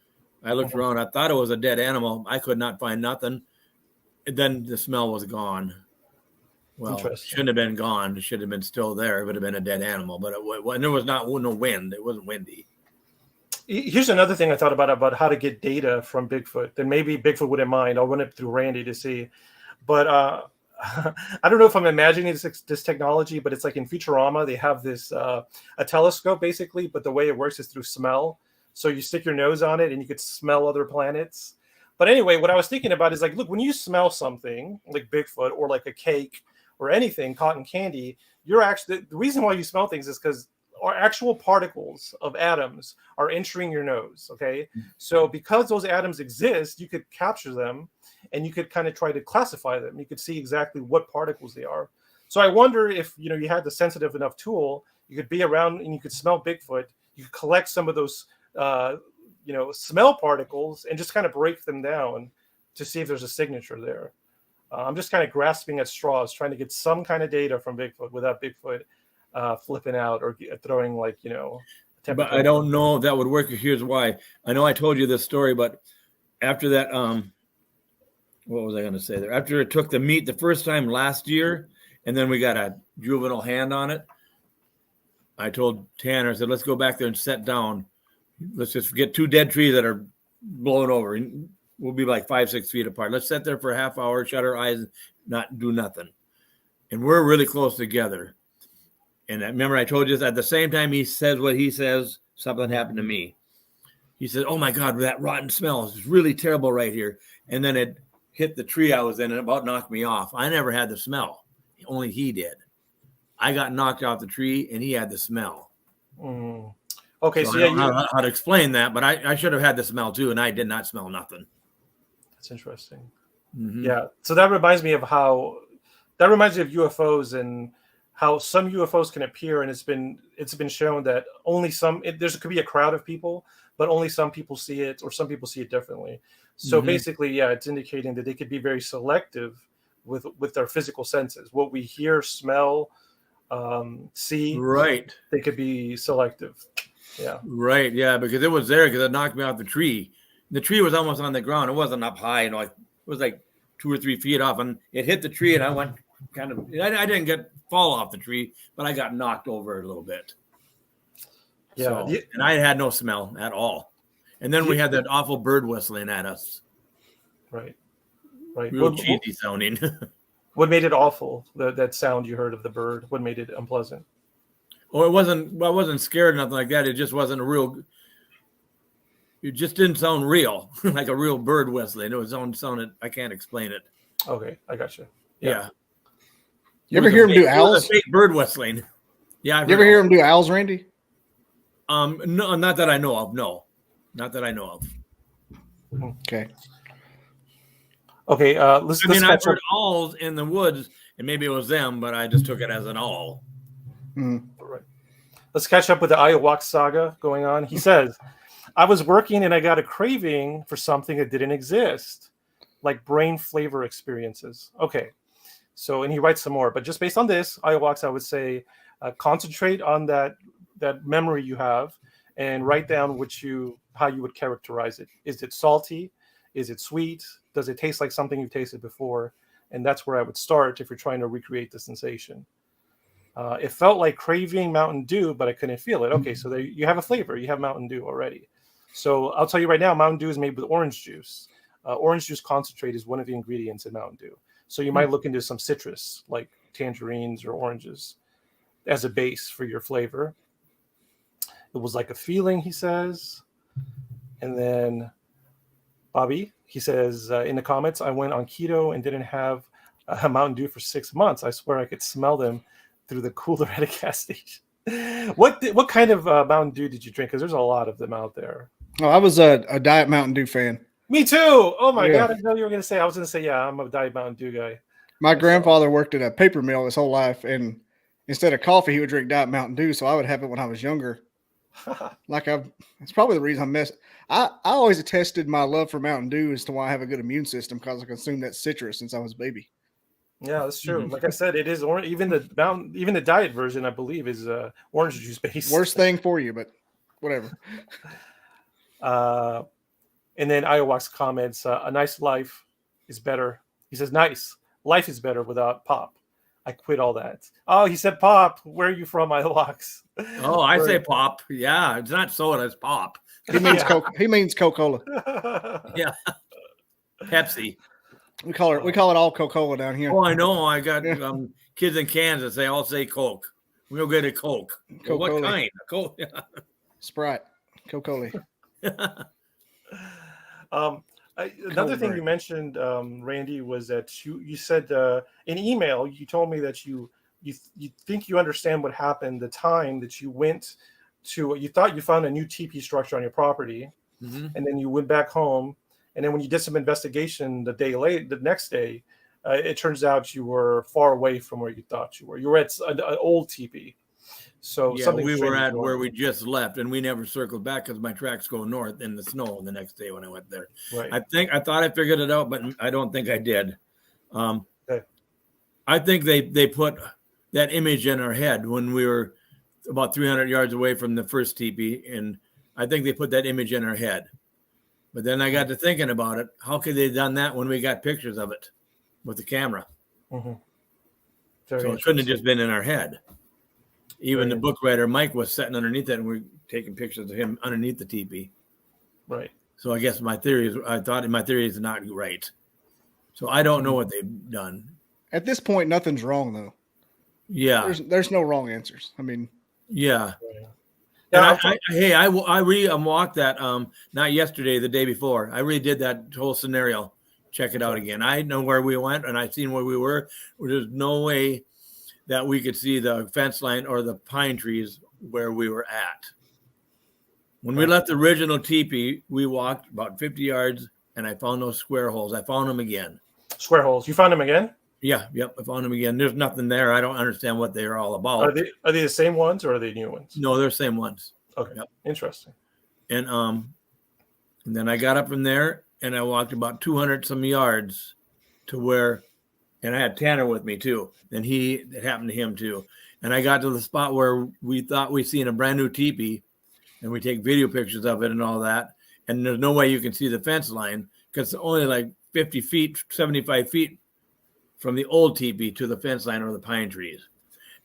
I looked around. I thought it was a dead animal. I could not find nothing. And then the smell was gone. Well, it shouldn't have been gone. It should have been still there. It would have been a dead animal, but there was no wind. It wasn't windy. Here's another thing I thought about how to get data from Bigfoot. Then maybe Bigfoot wouldn't mind. I'll run it through Randy to see. But I don't know if I'm imagining this technology, but it's like in Futurama, they have this a telescope basically, but the way it works is through smell. So you stick your nose on it and you could smell other planets. But anyway, what I was thinking about is like, look, when you smell something like Bigfoot or like a cake or anything, cotton candy, you're actually the reason why you smell things is because our actual particles of atoms are entering your nose. Okay. So because those atoms exist, you could capture them and you could kind of try to classify them. You could see exactly what particles they are. So I wonder if, you had the sensitive enough tool, you could be around and you could smell Bigfoot. You could collect some of those, smell particles and just kind of break them down to see if there's a signature there. I'm just kind of grasping at straws, trying to get some kind of data from Bigfoot without Bigfoot flipping out or throwing But I don't know if that would work. Here's why. I know I told you this story, but after that, what was I going to say there? After it took the meat the first time last year, and then we got a juvenile hand on it, I told Tanner, I said, let's go back there and set down. Let's just get 2 dead trees that are blown over. We'll be like 5-6 feet apart. Let's sit there for a half hour, shut our eyes, not do nothing. And we're really close together. And I remember I told you this, at the same time he says what he says, something happened to me. He said, oh my God, that rotten smell is really terrible right here. And then it hit the tree I was in and about knocked me off. I never had the smell. Only he did. I got knocked off the tree and he had the smell. Okay, so I don't know how to explain that, but I should have had the smell too, and I did not smell nothing. That's interesting. Mm-hmm. Yeah, so that reminds me of UFOs and how some UFOs can appear, and it's been shown that only there could be a crowd of people, but only some people see it, or some people see it differently. So basically, yeah, it's indicating that they could be very selective with their physical senses. What we hear, smell, see, right? They could be selective. Yeah. Right. Yeah, because it was there because it knocked me off the tree. The tree was almost on the ground. It wasn't up high, it was like 2 or 3 feet off, and it hit the tree, and I went I didn't fall off the tree, but I got knocked over a little bit. Yeah. So, and I had no smell at all. And then we had that awful bird whistling at us. Right. Real cheesy sounding. What made it awful? That sound you heard of the bird? What made it unpleasant? Oh, I wasn't scared or nothing like that. It just wasn't it just didn't sound real, like a real bird whistling. It sounded, I can't explain it. Okay, I got you. Yeah. You ever hear him do owls? It was a fake bird whistling. Yeah. You ever hear him do owls, Randy? No, not that I know of. No, not that I know of. Okay. Okay. I've heard owls in the woods, and maybe it was them, but I just took it as an owl. Right. Let's catch up with the ayahuasca saga going on. He says, I was working and I got a craving for something that didn't exist, like brain flavor experiences. Okay. So, and he writes some more, but just based on this, ayahuasca, I would say concentrate on that memory you have and write down how you would characterize it. Is it salty? Is it sweet? Does it taste like something you've tasted before? And that's where I would start if you're trying to recreate the sensation. It felt like craving Mountain Dew, but I couldn't feel it. Okay, so there you have a flavor. You have Mountain Dew already. So I'll tell you right now, Mountain Dew is made with orange juice. Orange juice concentrate is one of the ingredients in Mountain Dew. So you might look into some citrus like tangerines or oranges as a base for your flavor. It was like a feeling, he says. And then Bobby, he says in the comments, I went on keto and didn't have a Mountain Dew for 6 months. I swear I could smell them through the cooler at a gas station. What kind of Mountain Dew did you drink? Because there's a lot of them out there. Oh, I was a Diet Mountain Dew fan. Me too. Oh my Yeah. God! I know you were going to say. I was going to say, yeah, I'm a Diet Mountain Dew guy. My grandfather worked at a paper mill his whole life, and instead of coffee, he would drink Diet Mountain Dew. So I would have it when I was younger. It's probably the reason I always attested my love for Mountain Dew as to why I have a good immune system, because I consumed that citrus since I was a baby. Yeah, that's true. Like I said, it is orange. Even the diet version, I believe, is orange juice based. Worst thing for you, but whatever. And then Iowak's comments, a nice life is better. He says, nice. Life is better without pop. I quit all that. Oh, he said pop. Where are you from, Iowaks? Oh, I say pop. Yeah, it's not soda, it's pop. He means he means Coca-Cola. Yeah. Pepsi. We call it all Coca-Cola down here. Oh, I know. I got kids in Kansas. They all say Coke. We'll get a Coke. Well, what kind? Coke. Sprite. Coca-Cola. Another thing you mentioned, Randy, was that you said in email, you told me that you think you understand what happened the time that you went to, you thought you found a new teepee structure on your property, and then you went back home, and then when you did some investigation the next day, it turns out you were far away from where you thought you were. You were at an old teepee. So yeah, we were at where we just left, and we never circled back because my tracks go north in the snow the next day when I went there. Right. I thought I figured it out, but I don't think I did. Okay. I think they put that image in our head when we were about 300 yards away from the first teepee, and I think they put that image in our head. But then I got to thinking about it. How could they have done that when we got pictures of it with the camera? Mm-hmm. So it couldn't have just been in our head. Even the book writer, Mike, was sitting underneath it, and we're taking pictures of him underneath the teepee. Right. So I guess my theory is not right. So I don't know what they've done. At this point, nothing's wrong, though. Yeah. There's no wrong answers. I mean. Yeah. Yeah. I walked that, not yesterday, the day before. I redid that whole scenario. Check it out again. I know where we went, and I seen where we were. There's no way that we could see the fence line or the pine trees where we were at. When we left the original teepee, we walked about 50 yards, and I found those square holes. I found them again. Square holes. You found them again? Yeah, yep, I found them again. There's nothing there. I don't understand what they are all about. Are they the same ones or are they new ones? No, they're the same ones. Okay, yep. Interesting. And then I got up from there, and I walked about 200 some yards to where, and I had Tanner with me too. And it happened to him too. And I got to the spot where we thought we seen a brand new teepee, and we take video pictures of it and all that. And there's no way you can see the fence line because it's only like 50 feet, 75 feet from the old teepee to the fence line or the pine trees.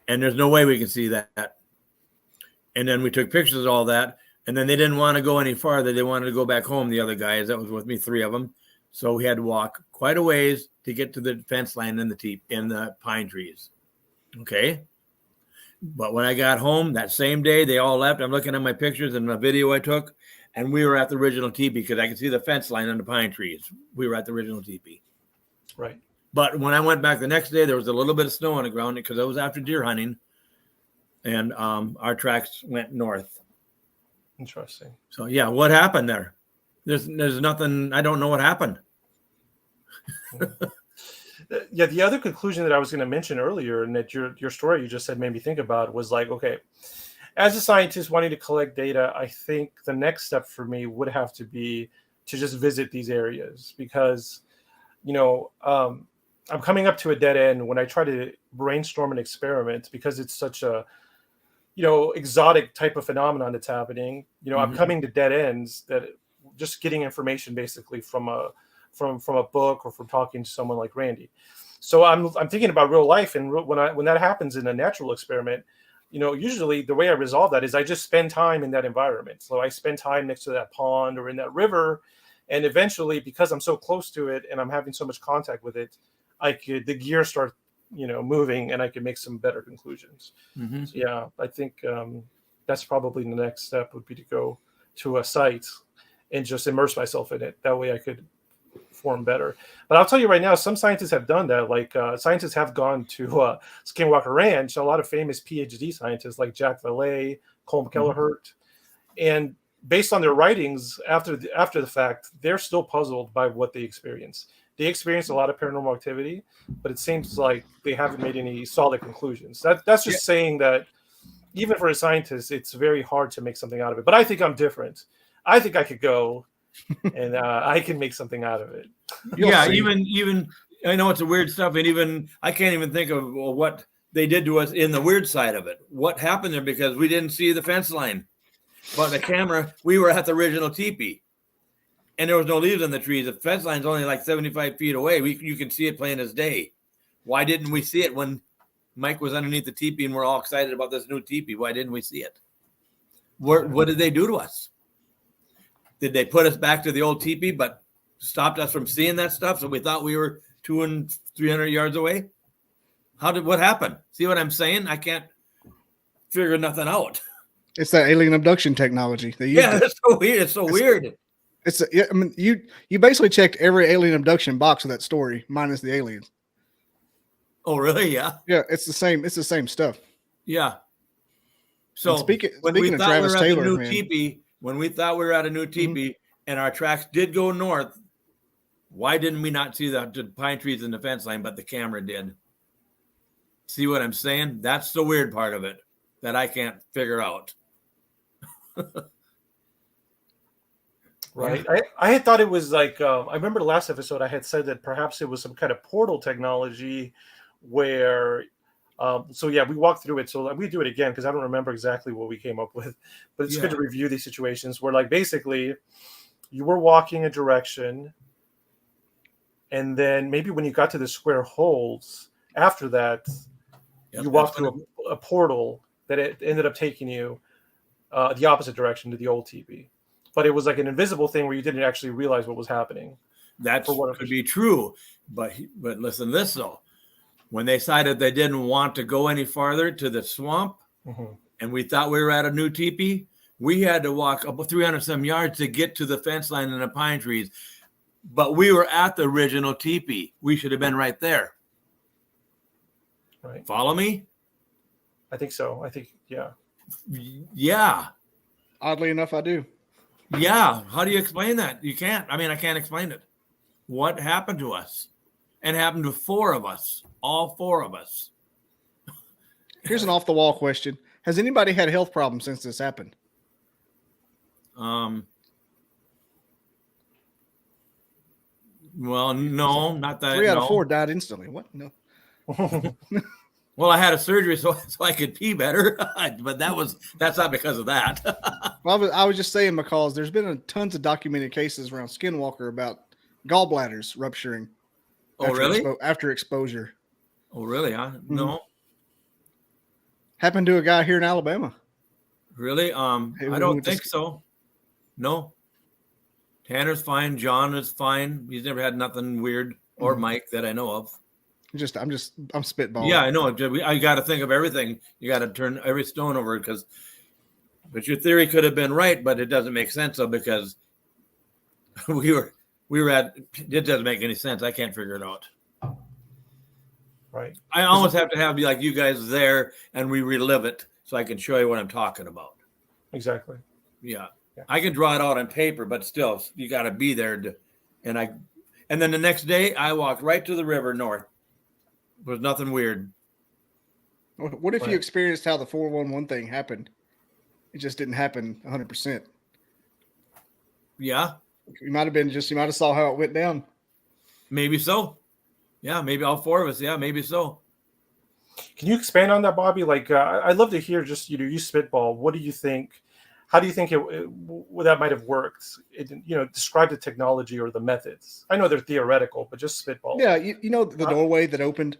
And there's no way we can see that. And then we took pictures of all that. And then they didn't want to go any farther. They wanted to go back home, the other guys that was with me, 3 of them. So we had to walk quite a ways to get to the fence line in the pine trees. Okay. But when I got home that same day, they all left. I'm looking at my pictures and the video I took, and we were at the original teepee because I could see the fence line on the pine trees. We were at the original teepee. Right. But when I went back the next day, there was a little bit of snow on the ground because I was after deer hunting, and our tracks went north. Interesting. So yeah, what happened there? There's nothing. I don't know what happened. Yeah, the other conclusion that I was going to mention earlier, and that your story you just said made me think about, was like, okay, as a scientist wanting to collect data, I think the next step for me would have to be to just visit these areas because, I'm coming up to a dead end when I try to brainstorm an experiment because it's such a, exotic type of phenomenon that's happening. I'm coming to dead ends that just getting information basically from a book or from talking to someone like Randy. So I'm thinking about real life, and when that happens in a natural experiment, usually the way I resolve that is I just spend time in that environment. So I spend time next to that pond or in that river, and eventually, because I'm so close to it and I'm having so much contact with it, the gears start, moving, and I can make some better conclusions. Mm-hmm. So yeah, I think that's probably the next step would be to go to a site and just immerse myself in it. That way I could form better. But I'll tell you right now, some scientists have done that. Like scientists have gone to Skinwalker Ranch, a lot of famous PhD scientists like Jack Valet, Colm Kelleher, and based on their writings after the fact, they're still puzzled by what they experienced. They experienced a lot of paranormal activity, but it seems like they haven't made any solid conclusions. That's just saying that even for a scientist, it's very hard to make something out of it. But I think I'm different. I think I could go and I can make something out of it. Even I know it's a weird stuff, and even I can't even think of what they did to us in the weird side of it. What happened there, because we didn't see the fence line, but the camera, we were at the original teepee, and there was no leaves on the trees. The fence line's only like 75 feet away. You can see it plain as day. Why didn't we see it when Mike was underneath the teepee and we're all excited about this new teepee? Why didn't we see it? What did they do to us? Did they put us back to the old teepee, but stopped us from seeing that stuff? So we thought we were 200 and 300 yards away. What happened? See what I'm saying? I can't figure nothing out. It's that alien abduction technology. It's so weird. It's so weird. I mean, you basically checked every alien abduction box of that story, minus the aliens. Oh, really? Yeah. Yeah, it's the same. It's the same stuff. Yeah. So speaking of Travis Taylor, when we thought we were at a new teepee and our tracks did go north, why didn't we not see the pine trees in the fence line, but the camera did? See what I'm saying? That's the weird part of it that I can't figure out. Right. I had thought it was like, I remember the last episode I had said that perhaps it was some kind of portal technology where, we walked through it. So we do it again because I don't remember exactly what we came up with, but it's good to review these situations where, like, basically you were walking a direction, and then maybe when you got to the square holes after that, you walked through a portal that it ended up taking you the opposite direction to the old teepee. But it was like an invisible thing where you didn't actually realize what was happening. That could be true. But listen to this, though. When they decided they didn't want to go any farther to the swamp, and we thought we were at a new teepee, we had to walk up 300 some yards to get to the fence line and the pine trees. But we were at the original teepee. We should have been right there. Right. Follow me? I think so. I think, yeah. Yeah. Oddly enough, I do. Yeah. How do you explain that? You can't. I mean, I can't explain it. What happened to us? And happened to four of us. All four of us. Here's an off-the-wall question. Has anybody had health problems since this happened? Well, no, not that. 3 out of 4 died instantly. What? No. Well, I had a surgery so I could pee better, but that's not because of that. Well, I was just saying, because there's been tons of documented cases around Skinwalker about gallbladders rupturing. Oh, really? After exposure. Oh, really? Huh? No. Happened to a guy here in Alabama. Really? I don't think so. No. Tanner's fine. John is fine. He's never had nothing weird, or Mike that I know of. I'm spitballing. Yeah, I know. I got to think of everything. You got to turn every stone over but your theory could have been right, but it doesn't make sense though, because we were at. It doesn't make any sense. I can't figure it out. Right. I almost have to have like you guys there, and we relive it so I can show you what I'm talking about. Exactly. Yeah. I can draw it out on paper, but still, you got to be there. And then the next day, I walked right to the river north. There was nothing weird. What if you experienced how the 411 thing happened? It just didn't happen 100%. Yeah. You might have saw how it went down. Maybe so. Yeah, maybe all four of us. Yeah, maybe so. Can you expand on that, Bobby? Like, I'd love to hear just, you spitball. What do you think? How do you think that might have worked? Describe the technology or the methods. I know they're theoretical, but just spitball. Yeah, the doorway that opened.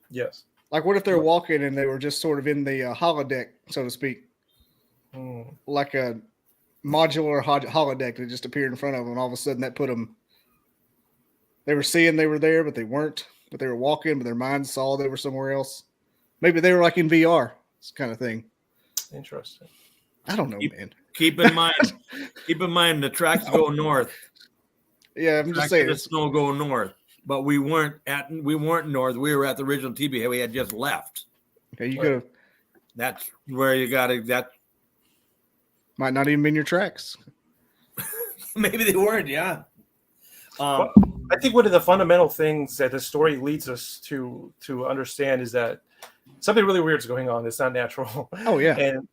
Yes. Like, what if they're walking and they were just sort of in the holodeck, so to speak, like a modular holodeck that just appeared in front of them, and all of a sudden that put them. They were seeing they were there, but they weren't. But they were walking, but their minds saw they were somewhere else. Maybe they were like in VR, this kind of thing. Interesting. I don't know, man. Keep in mind the tracks go north. Yeah, I'm just saying. The snow go north, but we weren't north. We were at the original TB. We had just left. Okay, you could have. That's where you got to. That might not even been your tracks. Maybe they weren't. Yeah. Well, I think one of the fundamental things that the story leads us to understand is that something really weird is going on. It's not natural. Oh yeah, and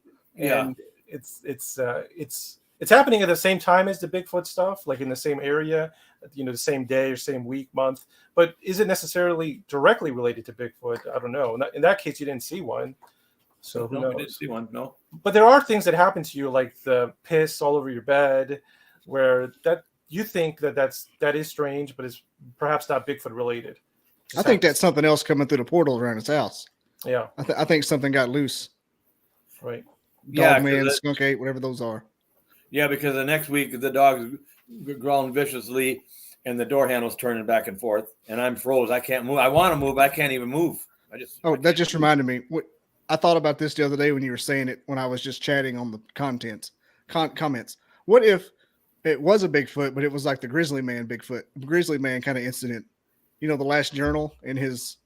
it's happening at the same time as the Bigfoot stuff, like in the same area, the same day or same week, month. But is it necessarily directly related to Bigfoot? I don't know. In that case, you didn't see one, so who knows? I didn't see one. No. But there are things that happen to you, like the piss all over your bed, where that. You think that is strange, but it's perhaps not Bigfoot related. I think that's something else coming through the portal around his house. Yeah, I think something got loose. Right. Dog man, skunk ape, whatever those are. Yeah, because the next week the dog's growling viciously, and the door handle's turning back and forth, and I'm froze. I can't move. I want to move. I can't even move. That just reminded me. I thought about this the other day when you were saying it. When I was just chatting on the comments. What if it was a Bigfoot, but it was like the Grizzly Man Grizzly Man kind of incident? The last journal the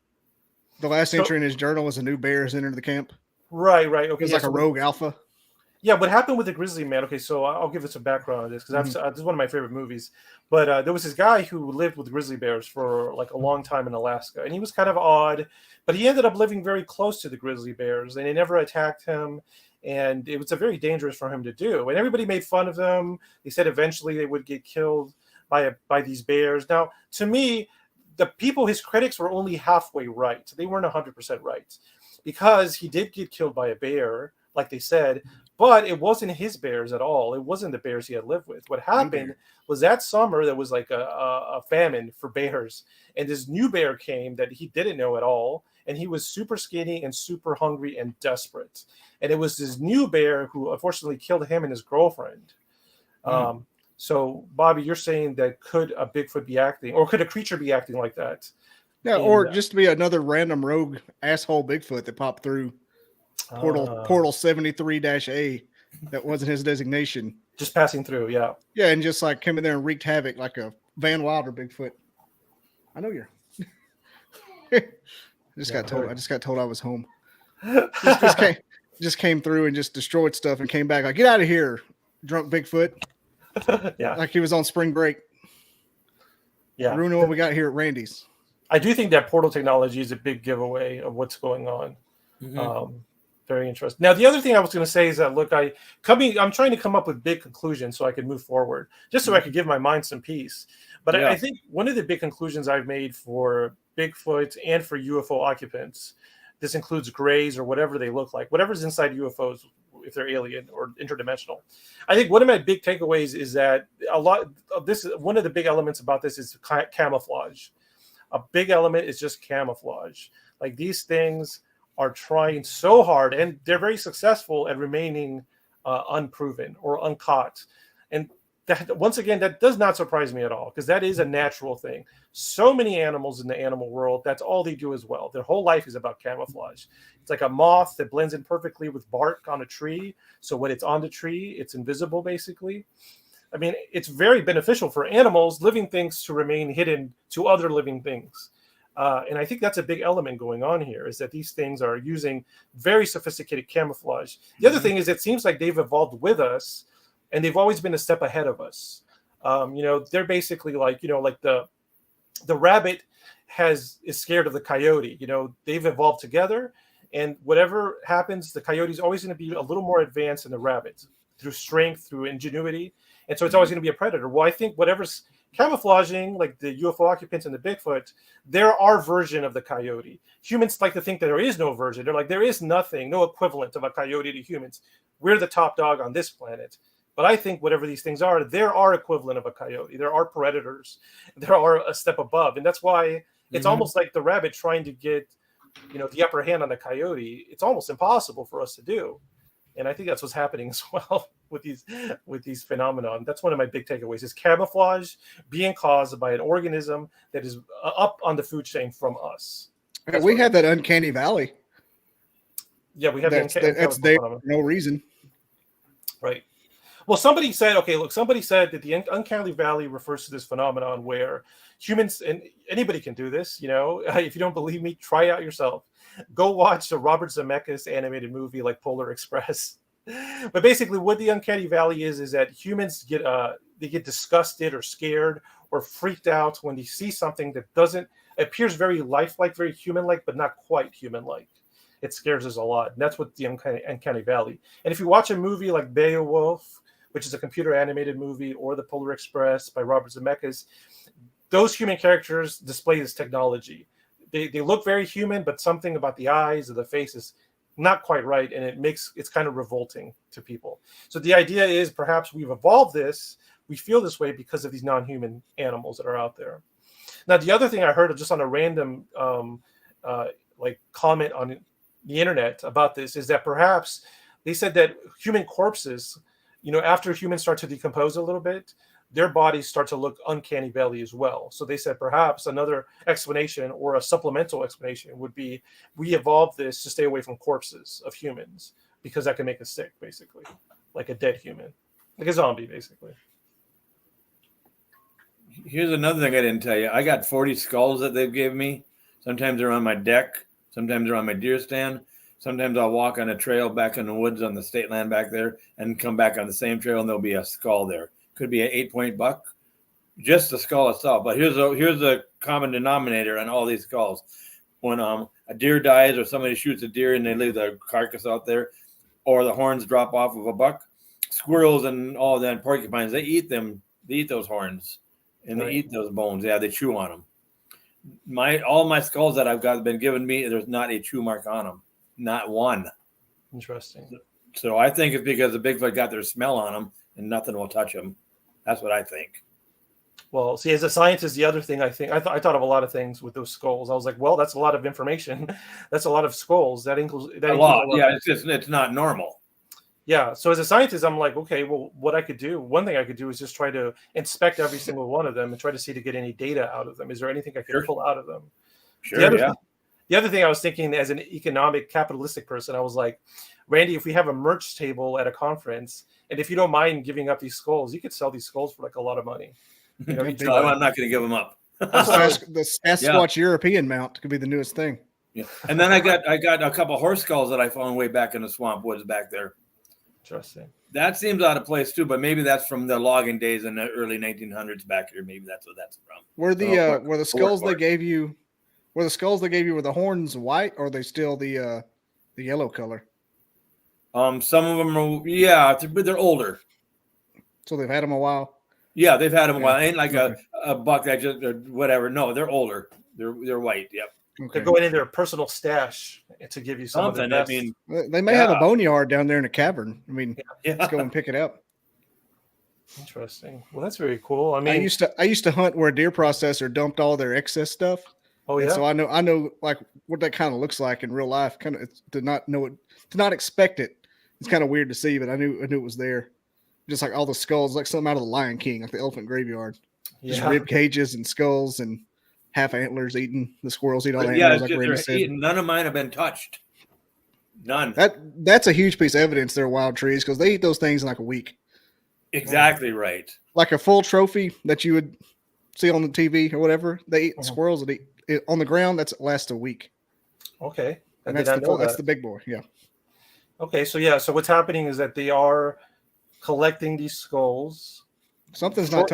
last entry in his journal was a new bear has entered the camp. Right. Okay. He's like a rogue alpha. Yeah, what happened with the Grizzly Man? Okay, so I'll give it some background on this because this is one of my favorite movies. But there was this guy who lived with grizzly bears for like a long time in Alaska, and he was kind of odd, but he ended up living very close to the grizzly bears, and they never attacked him. And it was very dangerous for him to do. And everybody made fun of them. They said eventually they would get killed by these bears. Now, to me, his critics were only halfway right. They weren't 100% right because he did get killed by a bear, like they said, but it wasn't his bears at all. It wasn't the bears he had lived with. What happened was that summer there was like a famine for bears. And this new bear came that he didn't know at all. And he was super skinny and super hungry and desperate. And it was this new bear who unfortunately killed him and his girlfriend. So, Bobby, you're saying that could a Bigfoot be acting, or could a creature be acting like that? Yeah, or just be another random rogue asshole Bigfoot that popped through portal 73-A that wasn't his designation. Just passing through, yeah. Yeah, and just like came in there and wreaked havoc like a Van Wilder Bigfoot. I know you're... I just got told I was home. Just came through and just destroyed stuff and came back like, get out of here, drunk Bigfoot. Yeah, like he was on spring break. Yeah, ruining what we got here at Randy's. I do think that portal technology is a big giveaway of what's going on. Very interesting. Now, the other thing I was going to say is that I'm trying to come up with big conclusions so I can move forward, just so I could give my mind some peace. But I think one of the big conclusions I've made for Bigfoot and for UFO occupants, this includes grays or whatever they look like, whatever's inside UFOs, if they're alien or interdimensional. I think one of my big takeaways is that one of the big elements about this is camouflage. A big element is just camouflage. Like these things are trying so hard, and they're very successful at remaining unproven or uncaught. And that, once again, that does not surprise me at all, because that is a natural thing. So many animals in the animal world, that's all they do as well. Their whole life is about camouflage. It's like a moth that blends in perfectly with bark on a tree. So when it's on the tree, it's invisible, basically. I mean, it's very beneficial for animals, living things, to remain hidden to other living things. And I think that's a big element going on here, is that these things are using very sophisticated camouflage. The other thing is, it seems like they've evolved with us, and they've always been a step ahead of us. They're basically like, like the rabbit is scared of the coyote. They've evolved together, and whatever happens, the coyote's always going to be a little more advanced than the rabbit through strength, through ingenuity. And so it's always going to be a predator. Well, I think whatever's camouflaging, like the UFO occupants and the Bigfoot, they're our version of the coyote. Humans like to think that there is no version. They're like, there is nothing, no equivalent of a coyote to humans. We're the top dog on this planet. But I think whatever these things are, they're our equivalent of a coyote. They're our predators. They are a step above. And that's why it's almost like the rabbit trying to get the upper hand on the coyote, it's almost impossible for us to do. And I think that's what's happening as well with these phenomenon. That's one of my big takeaways: is camouflage being caused by an organism that is up on the food chain from us. We have that uncanny valley. Yeah, we have that's there for no reason. Right. Well, somebody said that the uncanny valley refers to this phenomenon where humans, and anybody can do this, if you don't believe me, try it out yourself. Go watch the Robert Zemeckis animated movie like Polar Express. But basically what the uncanny valley is that humans get disgusted or scared or freaked out when they see something that appears very lifelike, very human-like, but not quite human-like. It scares us a lot. And that's what the uncanny valley. And if you watch a movie like Beowulf, which is a computer animated movie, or The Polar Express by Robert Zemeckis, those human characters display this technology. They look very human, but something about the eyes or the face is not quite right, and it's kind of revolting to people. So the idea is perhaps we've evolved this, we feel this way because of these non-human animals that are out there. Now, the other thing I heard just on a random comment on the internet about this is that perhaps they said that human corpses, after humans start to decompose a little bit, their bodies start to look uncanny valley as well. So they said perhaps another explanation or a supplemental explanation would be we evolved this to stay away from corpses of humans because that can make us sick, basically, like a dead human, like a zombie, basically. Here's another thing I didn't tell you. I got 40 skulls that they've given me. Sometimes they're on my deck. Sometimes they're on my deer stand. Sometimes I'll walk on a trail back in the woods on the state land back there and come back on the same trail and there'll be a skull there. Could be an 8-point buck, just the skull itself. But here's a common denominator on all these skulls. When a deer dies or somebody shoots a deer and they leave the carcass out there, or the horns drop off of a buck, squirrels and all that porcupines, they eat them. They eat those horns and they eat those bones. Yeah, they chew on them. All my skulls that I've got been given me, there's not a chew mark on them, not one. Interesting. So I think it's because the Bigfoot got their smell on them and nothing will touch them. That's what I think. Well, see, as a scientist, the other thing I thought of a lot of things with those skulls. I was like, well, that's a lot of information. That's a lot of skulls. That includes a lot. Yeah, it's not normal. Yeah. So as a scientist, I'm like, okay, well, one thing I could do is just try to inspect every single one of them and try to see to get any data out of them. Is there anything I can pull out of them? Sure. The other thing I was thinking as an economic capitalistic person, I was like, Randy, if we have a merch table at a conference, and if you don't mind giving up these skulls, you could sell these skulls for like a lot of money. I'm not going to give them up. The Sasquatch European mount could be the newest thing. Yeah, and then I got a couple horse skulls that I found way back in the swamp woods back there. Interesting. That seems out of place too, but maybe that's from the logging days in the early 1900s back here. Maybe that's what that's from. Were the skulls they gave you? Were the skulls they gave you, were the horns white, or are they still the yellow color? Some of them are, but they're older. So they've had them a while. Yeah, they've had them a while. Ain't like a buck that just or whatever. No, they're older. They're white. Yep. Okay. They're going in their personal stash to give you something. I mean, they may have a boneyard down there in a cavern. I mean, let's go and pick it up. Interesting. Well, that's very cool. I mean, I used to hunt where a deer processor dumped all their excess stuff. Oh yeah. And so I know like what that kind of looks like in real life. Kind of to not expect it. It's kind of weird to see, but I knew it was there. Just like all the skulls, like something out of the Lion King, like the elephant graveyard. Just rib cages and skulls and half antlers eating. The squirrels eat all the antlers. Like Randy said. None of mine have been touched. None. That's a huge piece of evidence they're wild trees because they eat those things in like a week. Exactly right. Like a full trophy that you would see on the TV or whatever. They eat squirrels that eat on the ground. That lasts a week. Okay. And that's the big boy. Yeah. Okay. So what's happening is that they are collecting these skulls. Something's not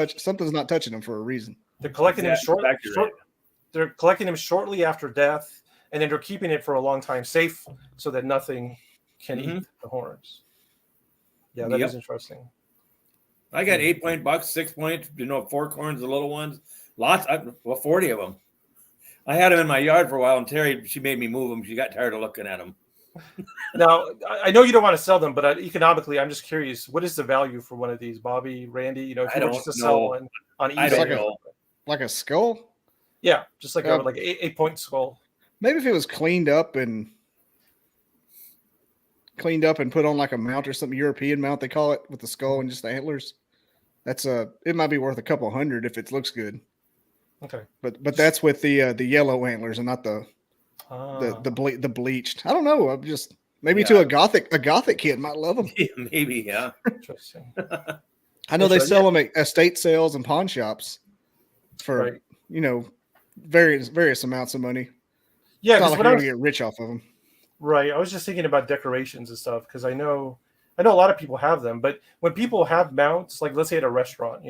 touching them for a reason. They're collecting them They're collecting them shortly after death, and then they're keeping it for a long time safe so that nothing can eat the horns. Yeah, that is interesting. I got 8-point bucks, 6-point, fork horns, the little ones. Lots, 40 of them. I had them in my yard for a while, and Terry, she made me move them. She got tired of looking at them. Now, I know you don't want to sell them, but economically, I'm just curious. What is the value for one of these, Bobby, Randy? If you were just to sell one on eBay, like a skull. Yeah, just like an 8-point skull. Maybe if it was cleaned up and put on like a mount or something, European mount they call it, with the skull and just the antlers. That's it might be worth a couple hundred if it looks good. Okay. But that's with the yellow antlers and not the bleached. I don't know. I'm just maybe to a gothic kid might love them. Yeah, maybe, yeah. Interesting. I know they sell them at estate sales and pawn shops for various amounts of money. Yeah, it's not like you're you're gonna get rich off of them. Right. I was just thinking about decorations and stuff because I know a lot of people have them, but when people have mounts, like let's say at a restaurant,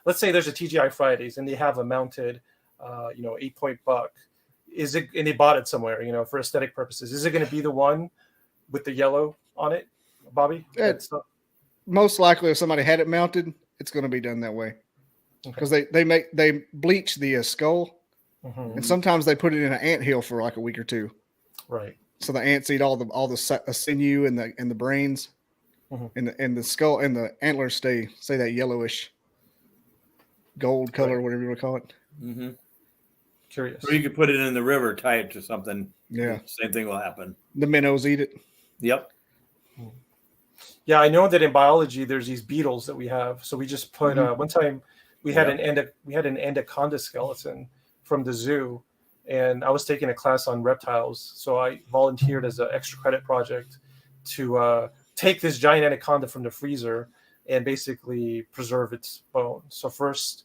let's say there's a TGI Fridays and they have a mounted, 8-point buck. Is it, and they bought it somewhere, for aesthetic purposes. Is it going to be the one with the yellow on it, Bobby? Most likely, if somebody had it mounted, it's going to be done that way because they bleach the skull, and sometimes they put it in an anthill for like a week or two. Right. So the ants eat all the sinew and the brains, and the skull and the antlers stay that yellowish gold color, whatever you want to call it. Mm-hmm. Curious. Or you could put it in the river, tie it to something. Yeah. Same thing will happen. The minnows eat it. Yep. Yeah, I know that in biology there's these beetles that we have. So we just put one time we had an anaconda skeleton from the zoo, and I was taking a class on reptiles. So I volunteered as an extra credit project to take this giant anaconda from the freezer and basically preserve its bones. So first,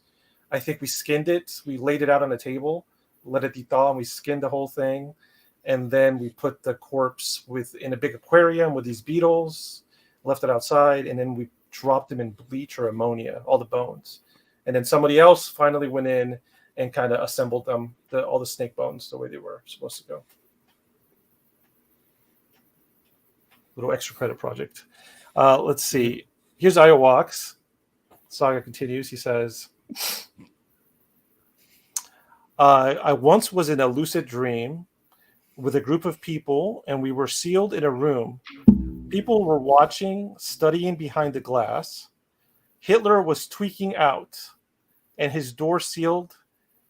I think we skinned it. We laid it out on a table, let it thaw, and we skinned the whole thing. And then we put the corpse in a big aquarium with these beetles, left it outside, and then we dropped them in bleach or ammonia, all the bones. And then somebody else finally went in and kind of assembled them, all the snake bones, the way they were supposed to go. Little extra credit project. Let's see. Here's Iowax. Saga continues. He says, I once was in a lucid dream with a group of people, and we were sealed in a room. People were watching, studying behind the glass. Hitler was tweaking out, and his door sealed,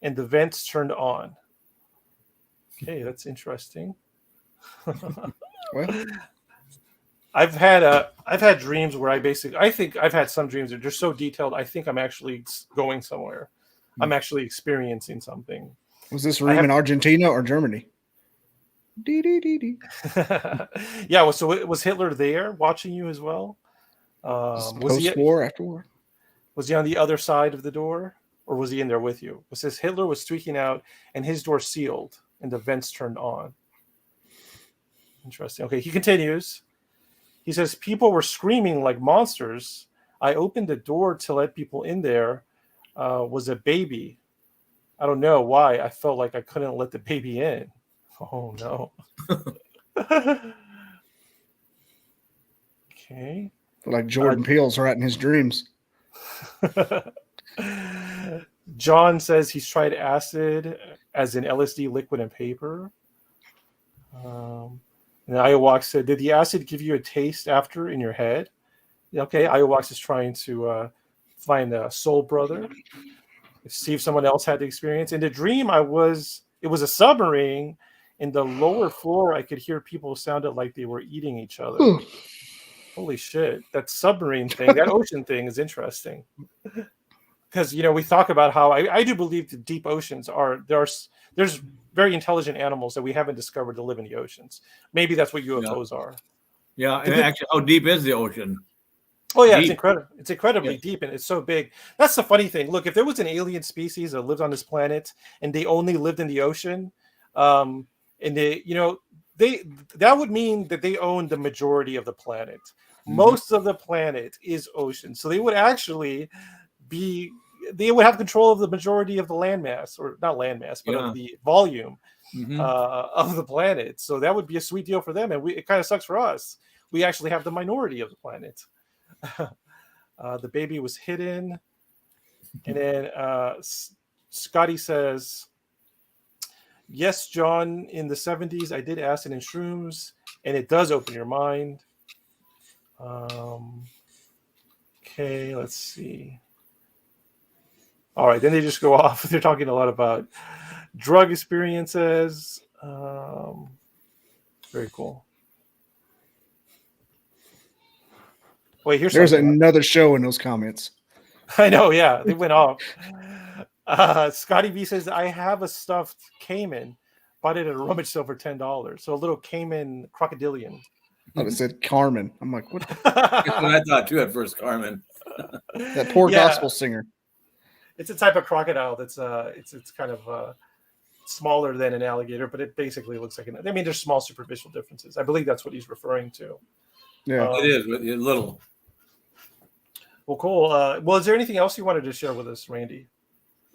and the vents turned on. Okay, that's interesting. Well, I've had dreams where I think I've had some dreams that are just so detailed. I think I'm actually going somewhere. I'm actually experiencing something. Was this room in Argentina or Germany? Yeah. So was Hitler there watching you as well? Post-war, after war? Was he on the other side of the door, or was he in there with you? It says Hitler was tweaking out, and his door sealed, and the vents turned on. Interesting. Okay, he continues. He says, people were screaming like monsters. I opened the door to let people in there. Was a baby. I don't know why. I felt like I couldn't let the baby in. Oh, no. Okay. Like Jordan Peele's writing his dreams. John says he's tried acid as in LSD, liquid, and paper. And Iowax said, did the acid give you a taste after in your head? Okay, Iowax is trying to find a soul brother. See if someone else had the experience. In the dream, it was a submarine. In the lower floor, I could hear people sounded like they were eating each other. Holy shit. That submarine thing, that ocean thing is interesting. Because, we talk about how I do believe the deep oceans there's very intelligent animals that we haven't discovered to live in the oceans. Maybe that's what UFOs are. Yeah, and actually, how deep is the ocean? Oh yeah, deep. It's incredible. It's incredibly deep, and it's so big. That's the funny thing. Look, if there was an alien species that lived on this planet and they only lived in the ocean, and that would mean that they own the majority of the planet. Most of the planet is ocean, so they would actually they would have control of the majority of the landmass, or not landmass, but of the volume of the planet. So that would be a sweet deal for them, and it kind of sucks for us. We actually have the minority of the planet. The baby was hidden, and then Scotty says, yes, John, in the 70s I did acid and shrooms, and it does open your mind. Okay, let's see. All right, then they just go off. They're talking a lot about drug experiences. Very cool. Wait, here's There's something. another show in those comments. I know, yeah, they went off. Scotty B says, I have a stuffed caiman, bought it at a rummage sale for $10. So a little caiman crocodilian. I thought it said Carmen. I'm like, what? That's what I thought too at first, Carmen. That poor gospel singer. It's a type of crocodile that's it's kind of smaller than an alligator, but it basically looks like I mean, there's small superficial differences. I believe that's what he's referring to. Yeah, It is a little. Well, cool. Well, is there anything else you wanted to share with us, Randy?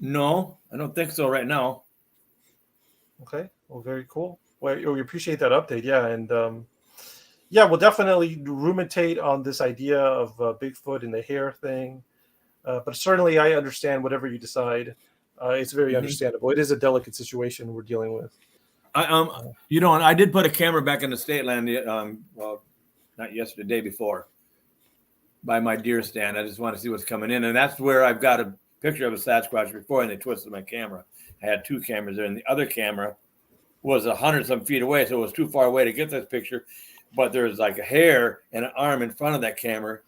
No, I don't think so right now. Okay. Well, very cool. Well, we appreciate that update. Yeah, and yeah, we'll definitely ruminate on this idea of Bigfoot and the hair thing. But certainly, I understand whatever you decide. It's very understandable. It is a delicate situation we're dealing with. I did put a camera back in the state land. Well, not yesterday, the day before, by my deer stand. I just want to see what's coming in, and that's where I've got a picture of a Sasquatch before, and they twisted my camera. I had two cameras there, and the other camera was 100-some feet away, so it was too far away to get this picture. But there's like a hair and an arm in front of that camera,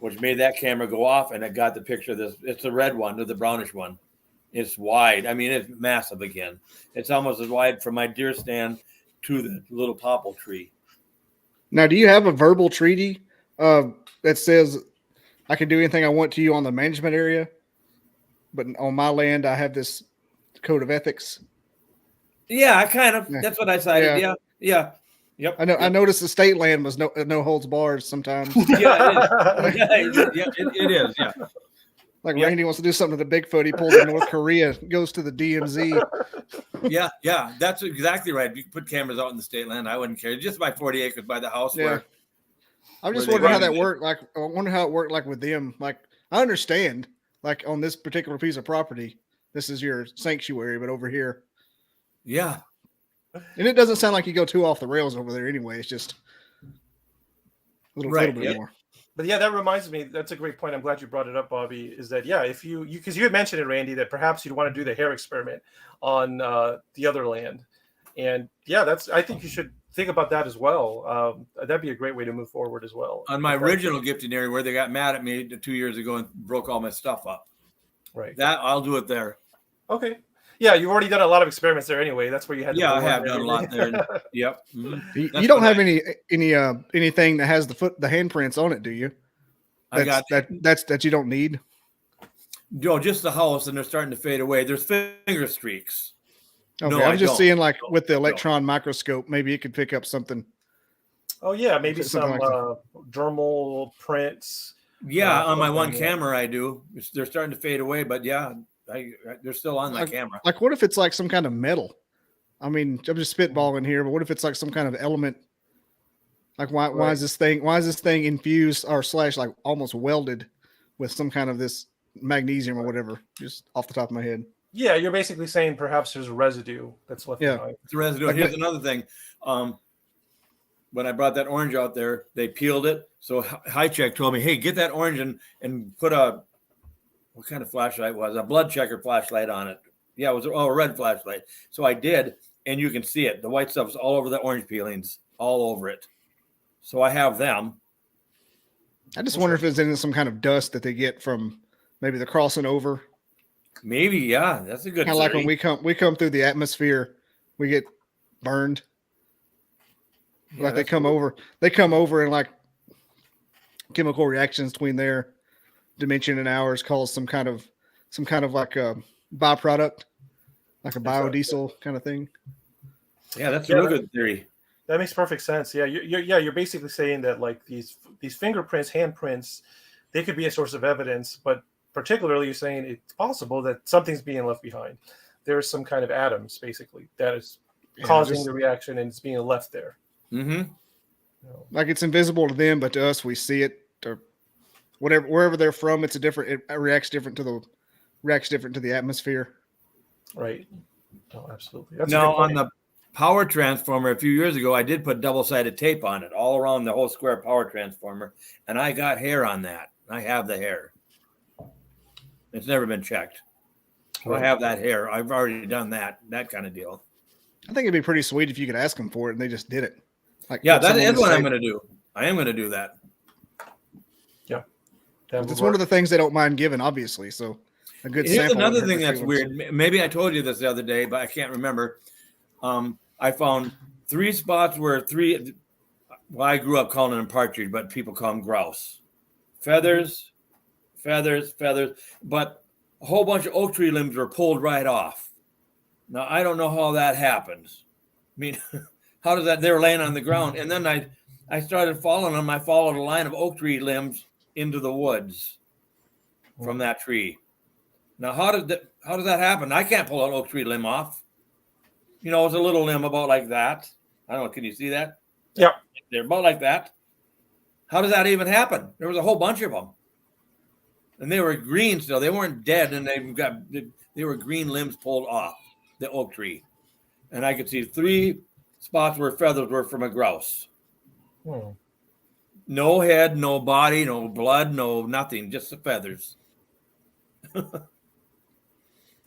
which made that camera go off, and it got the picture of this. It's the red one, or the brownish one. It's wide. I mean, it's massive again. It's almost as wide from my deer stand to the little popple tree. Now, do you have a verbal treaty that says I can do anything I want to you on the management area, but on my land I have this code of ethics? Yeah, I kind of. Yeah. That's what I cited. Yeah. Yep. I noticed the state land was no holds bars sometimes. Yeah, it is. Yeah. Like Randy wants to do something to the Bigfoot, he pulls in North Korea, goes to the DMZ. Yeah, that's exactly right. You put cameras out in the state land, I wouldn't care. Just by 40 acres by the house. Yeah. Where I'm just wondering how that worked. Like, I wonder how it worked. Like with them. Like, I understand. Like on this particular piece of property, this is your sanctuary, but over here, yeah. And it doesn't sound like you go too off the rails over there anyway. It's just a little bit more. But yeah, that reminds me, that's a great point. I'm glad you brought it up, Bobby, is that, yeah, if you because you had mentioned it, Randy, that perhaps you'd want to do the hair experiment on the other land. And yeah, I think you should think about that as well. That'd be a great way to move forward as well. On my original gifting area where they got mad at me 2 years ago and broke all my stuff up. Right. That I'll do it there. Okay. Yeah, you've already done a lot of experiments there anyway. That's where you had. Yeah, I have done a lot there. Yep. Mm-hmm. You don't have anything that has the handprints on it, do you? That you don't need. No, just the house, and they're starting to fade away. There's finger streaks. Okay, no, I'm just seeing like with the electron microscope, maybe it could pick up something. Oh yeah, maybe some dermal prints. Yeah, on my one camera I do. They're starting to fade away, but yeah. They're still on my camera. Like, what if it's like some kind of metal? I mean, I'm just spitballing here, but what if it's like some kind of element? Like, why is this thing infused or / like almost welded with some kind of this magnesium or whatever? Just off the top of my head. Yeah, you're basically saying perhaps there's residue that's left behind. It's a residue. Like, here's another thing. When I brought that orange out there, they peeled it. So High Check told me, "Hey, get that orange and put what kind of flashlight was a blood checker flashlight on it?" Yeah, it was a red flashlight. So I did, and you can see it. The white stuff's all over the orange peelings, all over it. So I have them. I just wonder if it's in some kind of dust that they get from maybe the crossing over. Maybe, yeah, that's a good. Kind of like when we come through the atmosphere, we get burned. Yeah, like they come over and like chemical reactions between their dimension and ours cause some kind of like a byproduct, like a biodiesel kind of thing. Yeah, that's a real good theory. That makes perfect sense. Yeah, you're basically saying that like these fingerprints, handprints, they could be a source of evidence, but particularly you're saying it's possible that something's being left behind. There's some kind of atoms basically that is causing the reaction and it's being left there. Mm-hmm. Like it's invisible to them, but to us we see it. Or wherever they're from, it reacts different to the atmosphere. Right. Oh, absolutely. Now on the power transformer a few years ago, I did put double-sided tape on it all around the whole square power transformer, and I got hair on that. I have the hair. It's never been checked. So I have that hair. I've already done that kind of deal. I think it'd be pretty sweet if you could ask them for it and they just did it. Like, Yeah, put that some on is the what I'm table. going to do. I am going to do that. Yeah, It's one of the things they don't mind giving, obviously. So a good Here's sample. another wouldn't hurt thing their that's feelings. weird. Maybe I told you this the other day, but I can't remember. I found 3 spots where 3. Well, I grew up calling them partridge, but people call them grouse. Feathers, feathers, feathers. But a whole bunch of oak tree limbs were pulled right off. Now, I don't know how that happens. I mean, how does that? They were laying on the ground. And then I started following them. I followed a line of oak tree limbs into the woods from that tree. Now, how does that happen? I can't pull an oak tree limb off. You know, it's a little limb about like that. I don't know. Can you see that? Yeah. They're about like that. How does that even happen? There was a whole bunch of them. And they were green still. They weren't dead, and they were green limbs pulled off the oak tree. And I could see 3 spots where feathers were from a grouse. No head, no body, no blood, no nothing, just the feathers.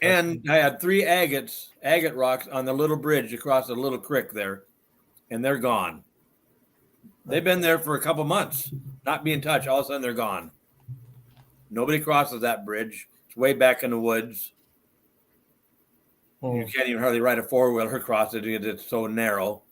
And I had 3 agate rocks on the little bridge across the little creek there, and they're gone. They've been there for a couple months, not being touched. All of a sudden, they're gone. Nobody crosses that bridge. It's way back in the woods. You can't even hardly ride a 4-wheeler across it because it's so narrow.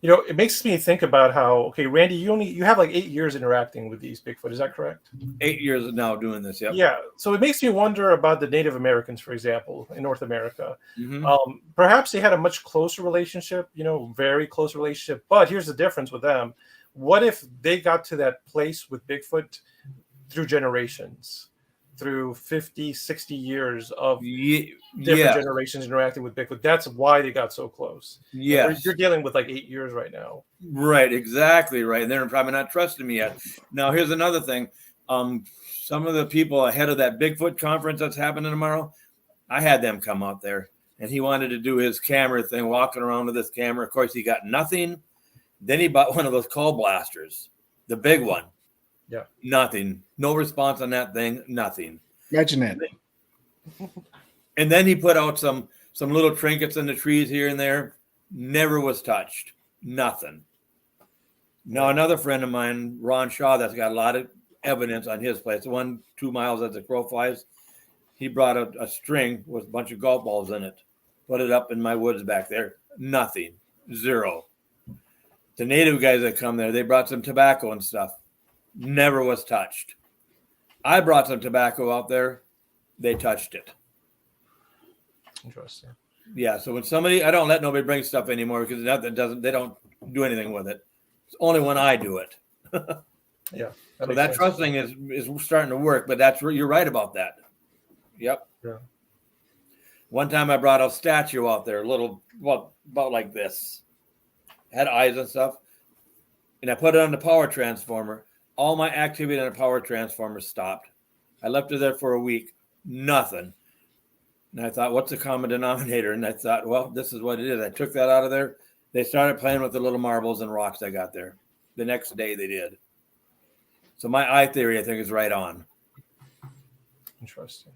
You know, it makes me think about how, okay, Randy, you have like 8 years interacting with these Bigfoot. Is that correct? 8 years now doing this. Yep. Yeah. So it makes me wonder about the Native Americans, for example, in North America. Mm-hmm. Perhaps they had a much closer relationship, very close relationship. But here's the difference with them. What if they got to that place with Bigfoot through generations, through 50, 60 years of different generations interacting with Bigfoot? That's why they got so close. Yeah. You're dealing with like 8 years right now. Right, exactly right. And they're probably not trusting me yet. Now, here's another thing. Some of the people ahead of that Bigfoot conference that's happening tomorrow, I had them come out there, and he wanted to do his camera thing, walking around with this camera. Of course, he got nothing. Then he bought one of those call blasters, the big one. Yeah. Nothing. No response on that thing. Nothing. Imagine that. And then he put out some little trinkets in the trees here and there. Never was touched. Nothing. Now, another friend of mine, Ron Shaw, that's got a lot of evidence on his place, 1-2 miles as the crow flies, he brought a string with a bunch of golf balls in it, put it up in my woods back there. Nothing. Zero. The native guys that come there, they brought some tobacco and stuff. Never was touched. I brought some tobacco out there. They touched it. Interesting. Yeah. So when I don't let nobody bring stuff anymore because they don't do anything with it. It's only when I do it. Yeah. So that trust thing is starting to work, but you're right about that. Yep. Yeah. One time I brought a statue out there, about like this, had eyes and stuff, and I put it on the power transformer. All my activity on the power transformer stopped. I left it there for a week. Nothing. And I thought, what's the common denominator? And I thought, well, this is what it is. I took that out of there. They started playing with the little marbles and rocks I got there. The next day they did. So my eye theory, I think, is right on. Interesting.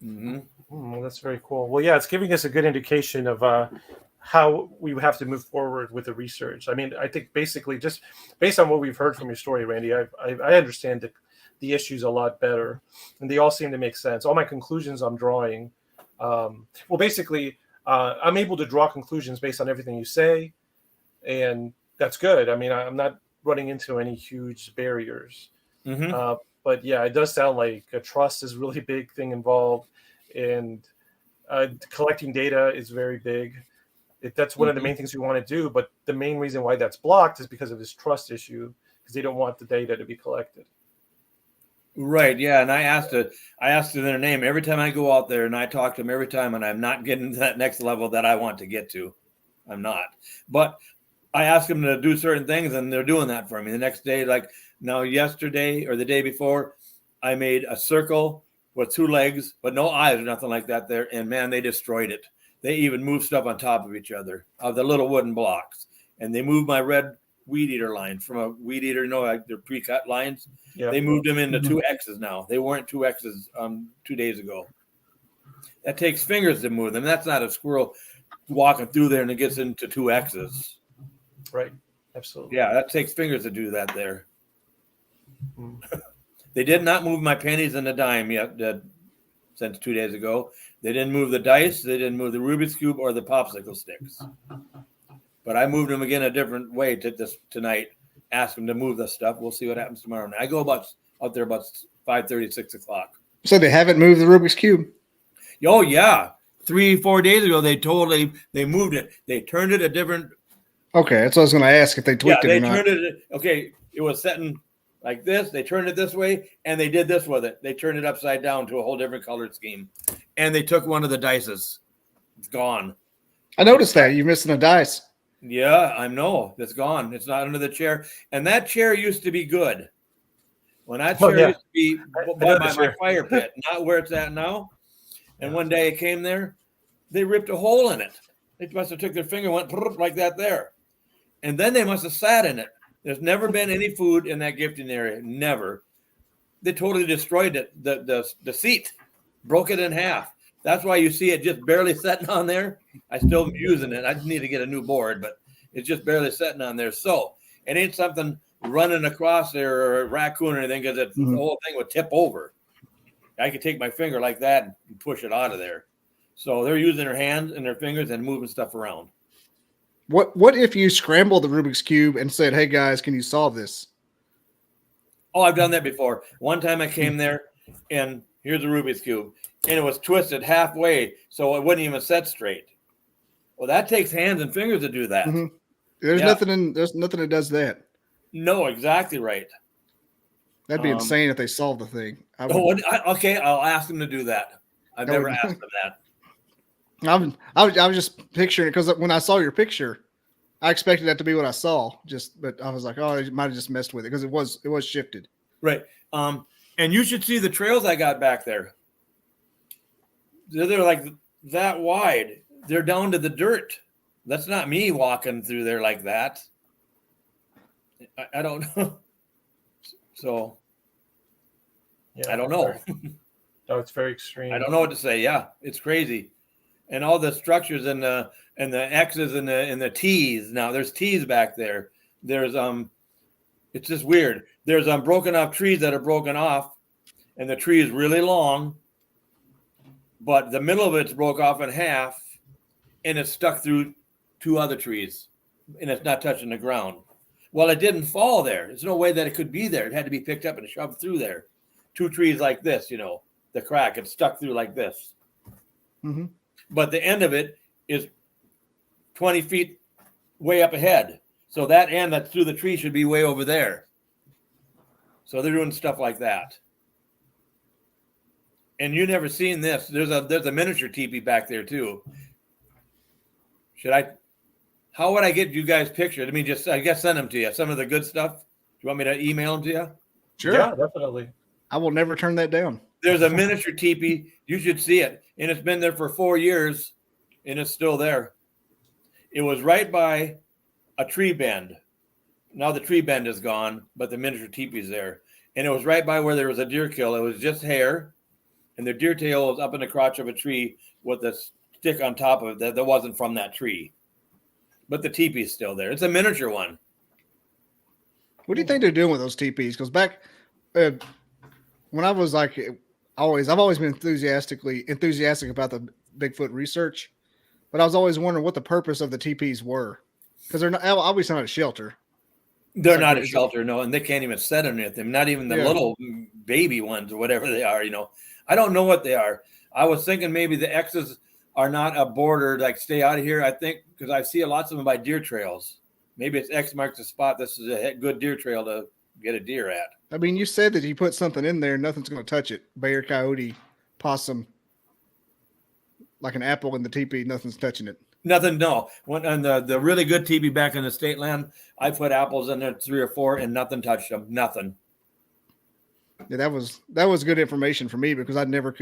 Mm-hmm. Well, that's very cool. Well, yeah, it's giving us a good indication of how we have to move forward with the research. I mean, I think basically just based on what we've heard from your story, Randy, I understand the issues a lot better, and they all seem to make sense. All my conclusions I'm drawing, basically, I'm able to draw conclusions based on everything you say, and that's good. I mean, I'm not running into any huge barriers. Mm-hmm. But yeah, it does sound like a trust is a really big thing involved, and collecting data is very big. That's one of the main things we want to do, but the main reason why that's blocked is because of this trust issue, because they don't want the data to be collected. Right. Yeah. And I asked their name every time I go out there, and I talk to them every time, and I'm not getting to that next level that I want to get to. I'm not. But I ask them to do certain things, and they're doing that for me. The next day, like now yesterday or the day before, I made a circle with 2 legs, but no eyes or nothing like that there. And man, they destroyed it. They even moved stuff on top of each other, of the little wooden blocks. And they moved my red weed eater lines from a weed eater, like they're pre-cut lines. Yeah. They moved them into 2 X's now. They weren't 2 X's 2 days ago. That takes fingers to move them. That's not a squirrel walking through there and it gets into 2 X's. Right. Absolutely. Yeah, that takes fingers to do that there. Mm. They did not move my pennies and a dime yet since 2 days ago. They didn't move the dice. They didn't move the Rubik's Cube or the popsicle sticks. But I moved them again a different way tonight. Ask them to move the stuff. We'll see what happens tomorrow night. I go out there about 5:30, 6 o'clock. So they haven't moved the Rubik's Cube? Oh, yeah. 3-4 days ago, they moved it. They turned it a different. Okay, that's what I was going to ask, if they tweaked it or not. Turned it. Okay, it was setting like this. They turned it this way, and they did this with it. They turned it upside down to a whole different color scheme. And they took one of the dices. It's gone. I noticed that. You're missing a dice. Yeah, I know. It's gone. It's not under the chair. And that chair used to be good. When that chair used to be by my fire pit, not where it's at now. And one day it came there, they ripped a hole in it. They must have took their finger and went like that there. And then they must have sat in it. There's never been any food in that gifting area. Never. They totally destroyed it. The seat, broke it in half. That's why you see it just barely sitting on there. I still am using it. I just need to get a new board, but it's just barely sitting on there. So it ain't something running across there or a raccoon or anything, because the whole thing would tip over. I could take my finger like that and push it out of there. So they're using their hands and their fingers and moving stuff around. What if you scrambled the Rubik's Cube and said, "Hey guys, can you solve this?" Oh, I've done that before. One time I came there and here's a Rubik's Cube, and it was twisted halfway, so it wouldn't even set straight. Well, that takes hands and fingers to do that. Mm-hmm. There's nothing that does that. No, exactly right. That'd be insane if they solved the thing. Okay, I'll ask them to do that. I've never asked them that. I was just picturing it, because when I saw your picture, I expected that to be what I saw. But I was like, oh, it might have just messed with it, because it was shifted. Right. And you should see the trails I got back there. They're like that wide. They're down to the dirt. That's not me walking through there like that. I don't know. So yeah, I don't know. No, it's very extreme. I don't know what to say. Yeah, it's crazy. And all the structures and the X's and the T's. Now there's T's back there. There's it's just weird. There's broken off trees that are broken off, and the tree is really long, but the middle of it's broke off in half, and it's stuck through 2 other trees, and it's not touching the ground. Well, it didn't fall there. There's no way that it could be there. It had to be picked up and shoved through there. 2 trees like this, the crack, it's stuck through like this. Mm-hmm. But the end of it is 20 feet way up ahead. So that end that's through the tree should be way over there. So they're doing stuff like that. And you never seen this. There's a miniature teepee back there too. How would I get you guys pictures? I mean, I guess send them to you. Some of the good stuff. Do you want me to email them to you? Sure. Yeah, definitely. I will never turn that down. There's a miniature teepee. You should see it. And it's been there for 4 years, and it's still there. It was right by a tree bend. Now the tree bend is gone, but the miniature teepee's there. And it was right by where there was a deer kill. It was just hair, and the deer tail was up in the crotch of a tree with a stick on top of it that wasn't from that tree. But the teepee's still there. It's a miniature one. What do you think they're doing with those teepees? Because back when I was like, I've always been enthusiastic about the Bigfoot research, but I was always wondering what the purpose of the teepees were, because they're obviously not a shelter. They're not a shelter, no, and they can't even set underneath them. Not even the little baby ones or whatever they are. I don't know what they are. I was thinking maybe the X's are not a border, like stay out of here. I think because I see lots of them by deer trails. Maybe it's X marks the spot. This is a good deer trail to get a deer at. I mean, you said that you put something in there, nothing's going to touch it. Bear, coyote, possum, like an apple in the teepee, nothing's touching it. Nothing, no. On the really good teepee back in the state land, I put apples in there 3 or 4, and nothing touched them. Nothing. Yeah, that was good information for me, because I never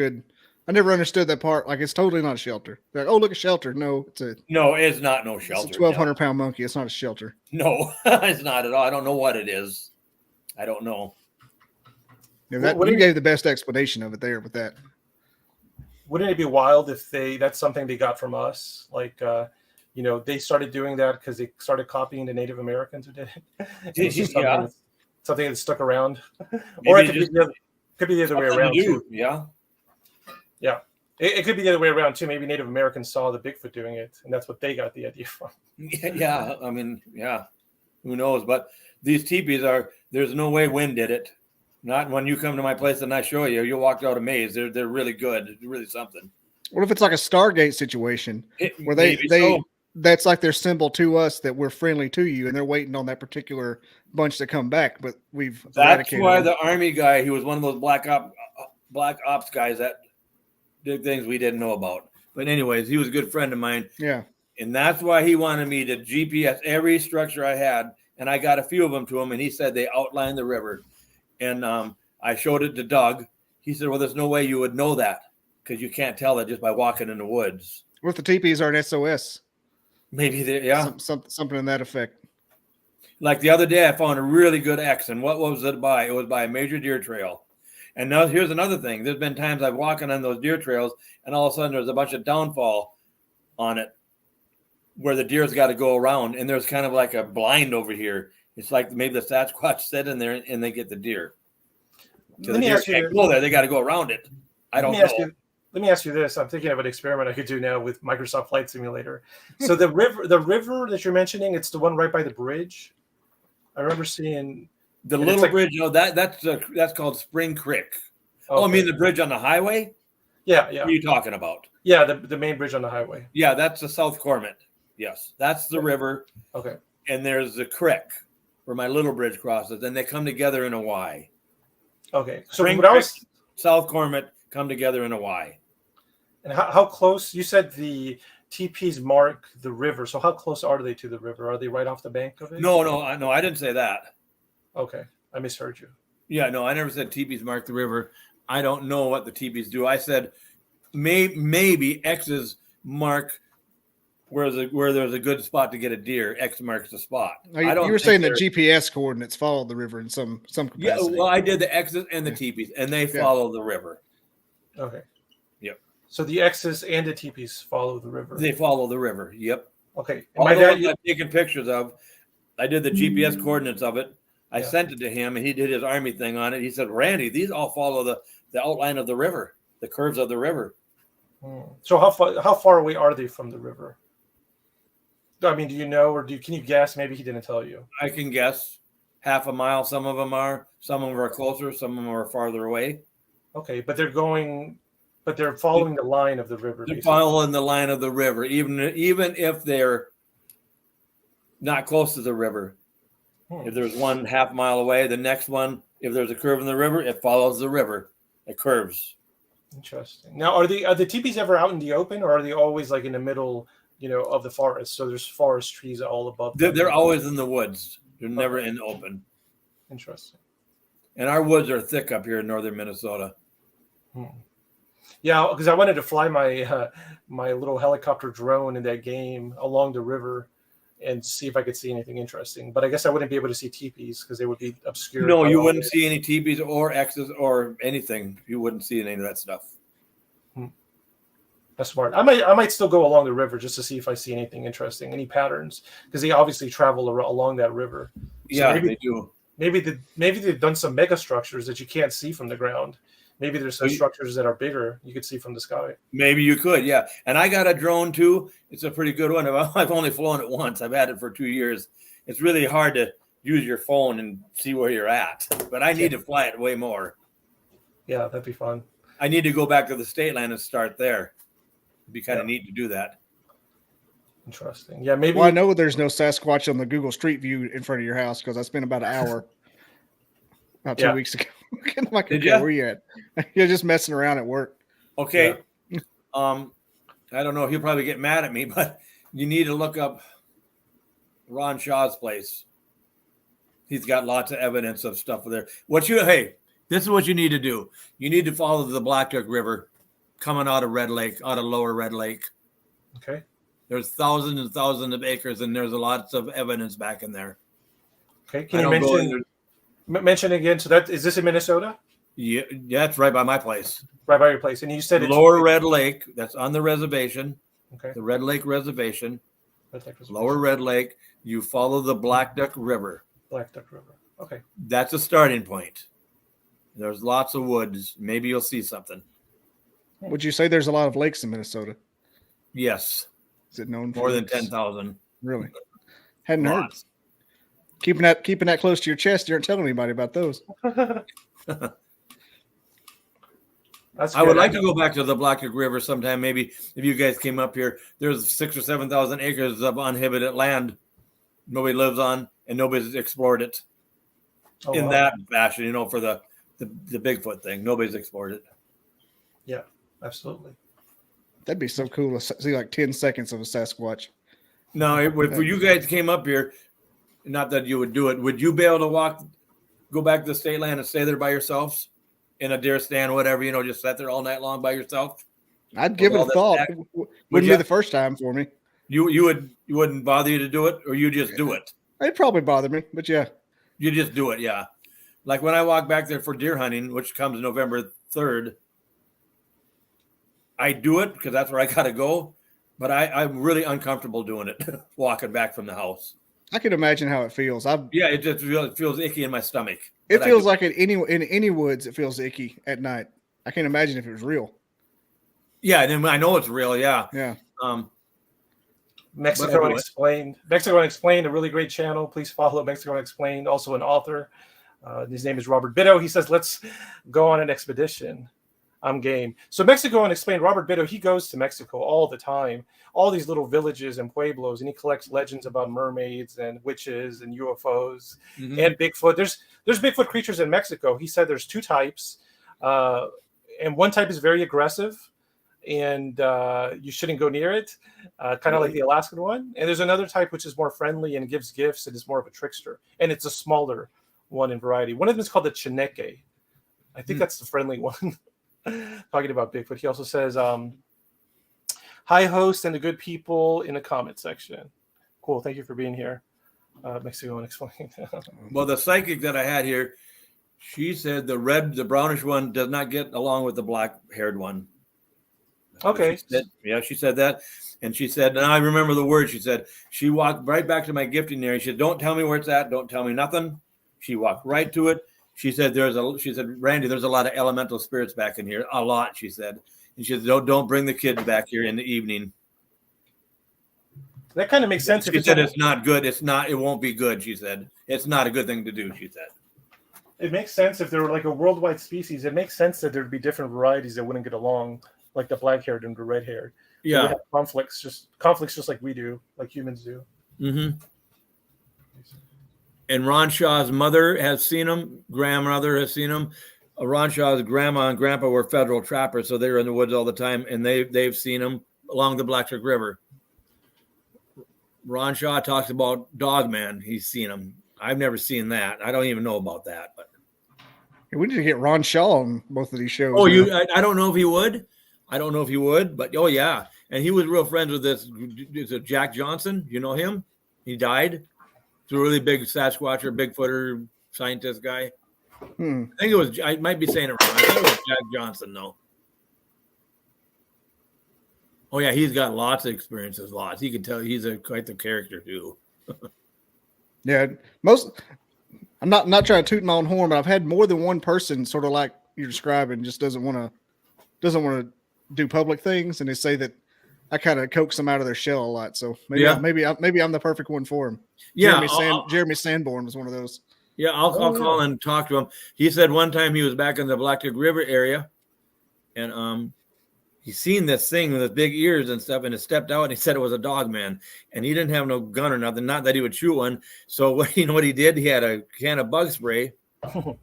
understood that part. Like, it's totally not a shelter. They're like, oh, look, a shelter. No, it's not no shelter. It's a 1,200-pound monkey. It's not a shelter. No, it's not at all. I don't know what it is. I don't know. Yeah, you gave the best explanation of it there with that. Wouldn't it be wild if that's something they got from us? Like they started doing that because they started copying the Native Americans who did it. It's just Yeah. something that stuck around. Maybe Or it just could be the other way something to around do. too. Yeah. Yeah. It could be the other way around too. Maybe Native Americans saw the Bigfoot doing it, and that's what they got the idea from. Yeah. I mean, yeah. Who knows? But these teepees there's no way wind did it. Not when you come to my place and I show you, you'll walk out amazed. They're really good. It's really something. What if it's like a Stargate situation where Maybe so. that's like their symbol to us that we're friendly to you, and they're waiting on that particular bunch to come back, but we've That's eradicated why them. the army guy, he was one of those black ops guys that did things we didn't know about. But anyways, he was a good friend of mine. Yeah. And that's why he wanted me to GPS every structure I had. And I got a few of them to him, and he said they outlined the river. And I showed it to Doug. He said, well, there's no way you would know that because you can't tell that just by walking in the woods. What if the teepees are an SOS? Maybe they, yeah. Something in that effect. Like the other day, I found a really good X. And what was it by? It was by a major deer trail. And now here's another thing. There's been times I've walking on those deer trails, and all of a sudden there's a bunch of downfall on it where the deer's got to go around. And there's kind of like a blind over here. It's like maybe the Sasquatch sit in there and they get the deer. So Let me ask you. Go there. They got to go around it. I don't know. Let me ask you this. I'm thinking of an experiment I could do now with Microsoft Flight Simulator. So the river that you're mentioning, it's the one right by the bridge. I remember seeing the little bridge. No, that's called Spring Creek. Okay. Oh, I mean the bridge on the highway. Yeah. What are you talking about? Yeah, the main bridge on the highway. Yeah, that's the South Cormant. Yes, that's the river. Okay. And there's the creek where my little bridge crosses, and they come together in a Y. Okay. So Spring Creek, South Cormant come together in a Y. And how close? You said the TPs mark the river. So how close are they to the river? Are they right off the bank of it? No, I didn't say that. Okay, I misheard you. Yeah, no, I never said TPs mark the river. I don't know what the TPs do. I said maybe X's mark where there's a good spot to get a deer. X marks the spot. You were saying that GPS coordinates follow the river in some capacity. Yeah, well, I did the X's and the TPs, and they follow the river. Okay. Yep. So the X's and the TPs follow the river. They follow the river. Yep. Okay. My dad, I've taken pictures of. I did the GPS coordinates of it. I sent it to him, and he did his army thing on it. He said, "Randy, these all follow the outline of the river, the curves of the river." So how far away are they from the river? I mean, do you know, or can you guess? Maybe he didn't tell you. I can guess half a mile. Some of them are closer. Some of them are farther away. Okay, but they're following the line of the river. They're following the line of the river, even if they're not close to the river. If there's one half mile away, the next one, if there's a curve in the river, it follows the river. It curves. Interesting. Now, are the teepees ever out in the open, or are they always like in the middle, of the forest? So there's forest trees all above. They're always in the woods. They're never in the open. Interesting. And our woods are thick up here in northern Minnesota. Yeah, because I wanted to fly my my little helicopter drone in that game along the river and see if I could see anything interesting. But I guess I wouldn't be able to see teepees because they would be obscured. No, you wouldn't see any teepees or X's or anything. You wouldn't see any of that stuff. That's smart. I might still go along the river just to see if I see anything interesting, any patterns, because they obviously travel along that river. So yeah, they do. Maybe they've done some mega structures that you can't see from the ground. Maybe there's some structures that are bigger you could see from the sky. Maybe you could, yeah. And I got a drone too. It's a pretty good one. I've only flown it once. I've had it for 2 years. It's really hard to use your phone and see where you're at. But I need to fly it way more. Yeah, that'd be fun. I need to go back to the state line and start there. It'd be kind of neat to do that. Interesting. Yeah, maybe. Well, I know there's no Sasquatch on the Google Street View in front of your house because I spent about an hour about 2 weeks ago. I'm like, okay, where you at? You're just messing around at work. Okay. Yeah. I don't know if he'll probably get mad at me, but you need to look up Ron Shaw's place. He's got lots of evidence of stuff there. This is what you need to do. You need to follow the Black Duck River coming out of Lower Red Lake. Okay. There's thousands and thousands of acres, and there's lots of evidence back in there. Okay. Can you mention again? So is this in Minnesota? Yeah, it's right by my place. Right by your place. And you said it's Lower Red Lake. That's on the reservation. Okay. The Red Lake Reservation. Red Lake Reservation. Lower Red Lake. You follow the Black Duck River. Black Duck River. Okay. That's a starting point. There's lots of woods. Maybe you'll see something. Would you say there's a lot of lakes in Minnesota? Yes. Is it known for More than lakes? 10,000. Really? Hadn't heard. Lots. Keeping that close to your chest. You aren't telling anybody about those. That's I would good. like to go back to the Black Duck River sometime. Maybe if you guys came up here, there's 6,000 or 7,000 acres of uninhibited land nobody lives on, and nobody's explored it in wow. that fashion. You know, for the Bigfoot thing, nobody's explored it. Yeah, absolutely. That'd be so cool to see like 10 seconds of a Sasquatch. No, if you guys came up here, not that you would do it, would you be able to go back to the state land and stay there by yourselves in a deer stand, whatever, you know, just sit there all night long by yourself? I'd give it a thought. Wouldn't be the first time for me. You wouldn't bother you to do it, or you just do it? It'd probably bother me, but yeah. You just do it, yeah. Like when I walk back there for deer hunting, which comes November 3rd, I do it because that's where I got to go. But I'm really uncomfortable doing it, walking back from the house. I can imagine how it feels. It just feels icky in my stomach. It feels like in any woods, it feels icky at night. I can't imagine if it was real. Yeah, and then I know it's real. Yeah. Yeah. Mexico Unexplained. Mexico Unexplained, a really great channel. Please follow Mexico Unexplained. Also an author. His name is Robert Bitto. He says, let's go on an expedition. I'm game. So Mexico Unexplained, Robert Bitto, he goes to Mexico all the time. All these little villages and pueblos, and he collects legends about mermaids and witches and UFOs and Bigfoot. There's Bigfoot creatures in Mexico. He said there's two types. And one type is very aggressive, and you shouldn't go near it, kind of like the Alaskan one. And there's another type which is more friendly and gives gifts and is more of a trickster. And it's a smaller one in variety. One of them is called the Chineque. I think that's the friendly one. Talking about Bigfoot. He also says, hi, host and the good people in the comment section. Cool. Thank you for being here. Mexico Unexplained. Well, the psychic that I had here, she said the brownish one does not get along with the black-haired one. Okay. She said that. And she said, and I remember the word, she said, she walked right back to my gifting area. She said, don't tell me where it's at. Don't tell me nothing. She walked right to it. She said, Randy, there's a lot of elemental spirits back in here. A lot, she said. And she said, don't bring the kids back here in the evening. That kind of makes sense. She said, it's not good. It won't be good, she said. It's not a good thing to do, she said. It makes sense if they were like a worldwide species. It makes sense that there'd be different varieties that wouldn't get along, like the black-haired and the red-haired. Yeah. Have conflicts just like we do, like humans do. Mm-hmm. And Ron Shaw's mother has seen him. Grandmother has seen him. Ron Shaw's grandma and grandpa were federal trappers, so they were in the woods all the time, and they've seen him along the Black Duck River. Ron Shaw talks about Dogman. He's seen him. I've never seen that. I don't even know about that. But we need to get Ron Shaw on both of these shows. Oh, I don't know if he would. But oh yeah, and he was real friends with this. Is it Jack Johnson? You know him? He died. He's a really big Sasquatcher, Bigfooter, scientist guy. I think I might be saying it wrong. I think it was Jack Johnson, though. Oh, yeah, he's got lots of experiences, lots. He can tell he's quite the character, too. Yeah, I'm not trying to toot my own horn, but I've had more than one person sort of like you're describing just doesn't want to do public things, and they say that I kind of coax them out of their shell a lot. So maybe I'm the perfect one for him. Yeah, Jeremy Sanborn was one of those. Yeah, I'll call and talk to him. He said one time he was back in the Black Duck River area, and he seen this thing with his big ears and stuff, and it stepped out, and he said it was a dog man, and he didn't have no gun or nothing. Not that he would shoot one. So what he did? He had a can of bug spray, and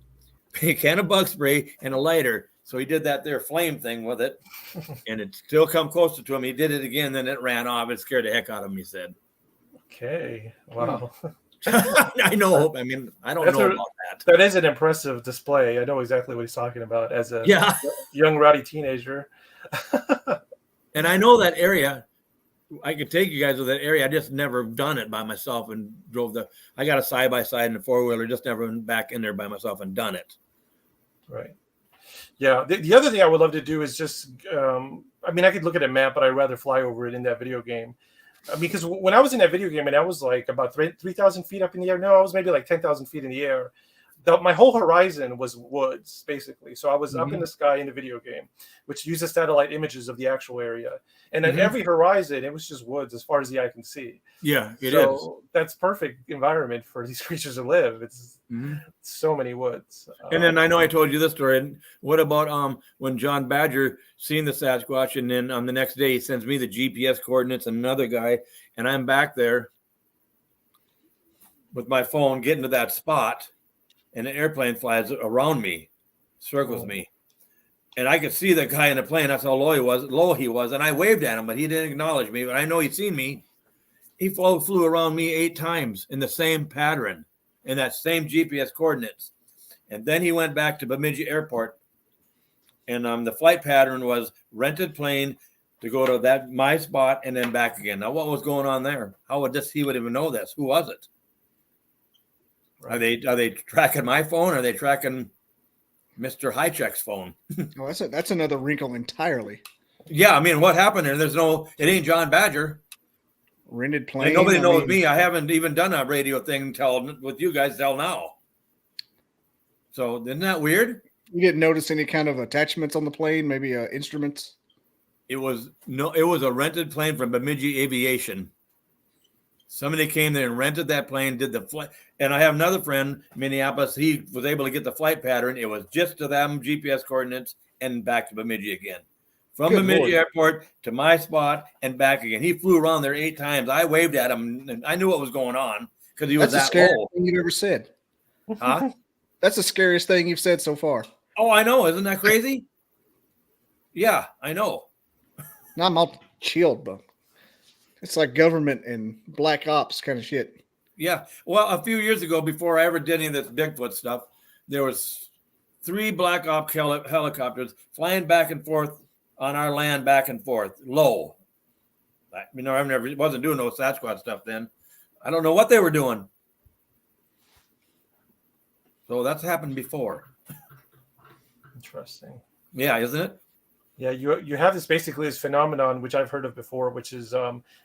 a lighter. So he did that there flame thing with it, and it still come closer to him. He did it again, then it ran off. It scared the heck out of him, he said. Okay. Wow. I know. I mean, I don't know about that. That is an impressive display. I know exactly what he's talking about as a young, rowdy teenager. And I know that area. I could take you guys to that area. I just never done it by myself and I got a side-by-side and a four-wheeler, just never went back in there by myself and done it. Right. Yeah. The other thing I would love to do is just, I could look at a map, but I'd rather fly over it in that video game. I mean, because when I was in that video game, and I was like about 3,000 feet up in the air. No, I was maybe like 10,000 feet in the air. My whole horizon was woods, basically. So I was up in the sky in the video game, which uses satellite images of the actual area. And at every horizon, it was just woods as far as the eye can see. Yeah, it is. So that's perfect environment for these creatures to live. It's so many woods. And then I know I told you this story. And what about when John Badger seen the Sasquatch, and then on the next day he sends me the GPS coordinates and another guy, and I'm back there with my phone getting to that spot. And an airplane flies around me, circles me. And I could see the guy in the plane. That's how low he was. And I waved at him, but he didn't acknowledge me. But I know he'd seen me. He flew around me 8 times in the same pattern, in that same GPS coordinates. And then he went back to Bemidji Airport. And the flight pattern was rented plane to go to my spot and then back again. Now, what was going on there? How would he would even know this? Who was it? Are they tracking my phone? Or are they tracking Mr. Highcheck's phone? Oh, that's another wrinkle entirely. Yeah, I mean, what happened there? It ain't John Badger. Rented plane. And nobody knows me. I haven't even done a radio thing with you guys till now. So isn't that weird? You didn't notice any kind of attachments on the plane, maybe instruments? It was a rented plane from Bemidji Aviation. Somebody came there and rented that plane, did the flight. And I have another friend, Minneapolis. He was able to get the flight pattern. It was just to them GPS coordinates and back to Bemidji again. From Bemidji Airport to my spot and back again. He flew around there 8 times. I waved at him, and I knew what was going on because he was that low. That's the scariest thing you've ever said. Huh? That's the scariest thing you've said so far. Oh, I know. Isn't that crazy? Yeah, I know. Now I'm all chilled, but it's like government and black ops kind of shit. Yeah. Well, a few years ago, before I ever did any of this Bigfoot stuff, there was 3 black op helicopters flying back and forth on our land, back and forth, low. I wasn't doing no Sasquatch stuff then. I don't know what they were doing. So that's happened before. Interesting. Yeah, isn't it? Yeah, you have this phenomenon, which I've heard of before, which is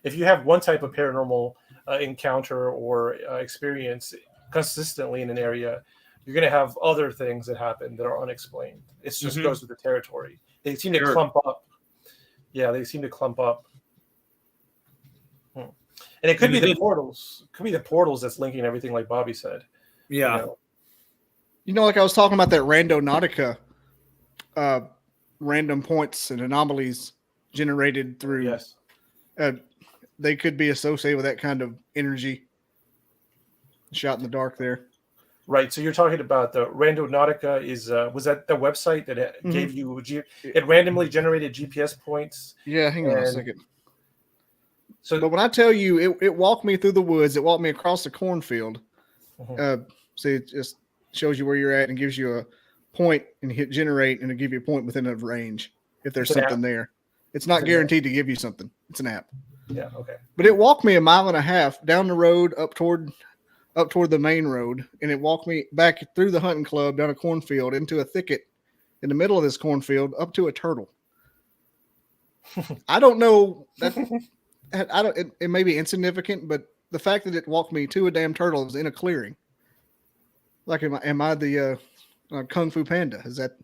if you have one type of paranormal encounter or experience consistently in an area, you're going to have other things that happen that are unexplained. It just goes with the territory. They seem to clump up. Yeah, they seem to clump up. And it could be the portals. It could be the portals that's linking everything, like Bobby said. Yeah. Like I was talking about that Randonautica, random points and anomalies generated through. Yes. They could be associated with that kind of energy. Shot in the dark there. Right. So you're talking about the Randonautica was that the website that it gave you? It randomly generated GPS points. Yeah, hang on a second. But when I tell you, it walked me through the woods. It walked me across the cornfield. So it just shows you where you're at and gives you a point and hit generate, and it'll give you a point within a range if there's something there. It's not guaranteed to give you something. It's an app. Yeah. Okay. But it walked me 1.5 miles down the road up toward the main road, and it walked me back through the hunting club down a cornfield into a thicket in the middle of this cornfield up to a turtle. I don't know that it may be insignificant, but the fact that it walked me to a damn turtle is in a clearing. Like, am I the Kung Fu Panda? Is that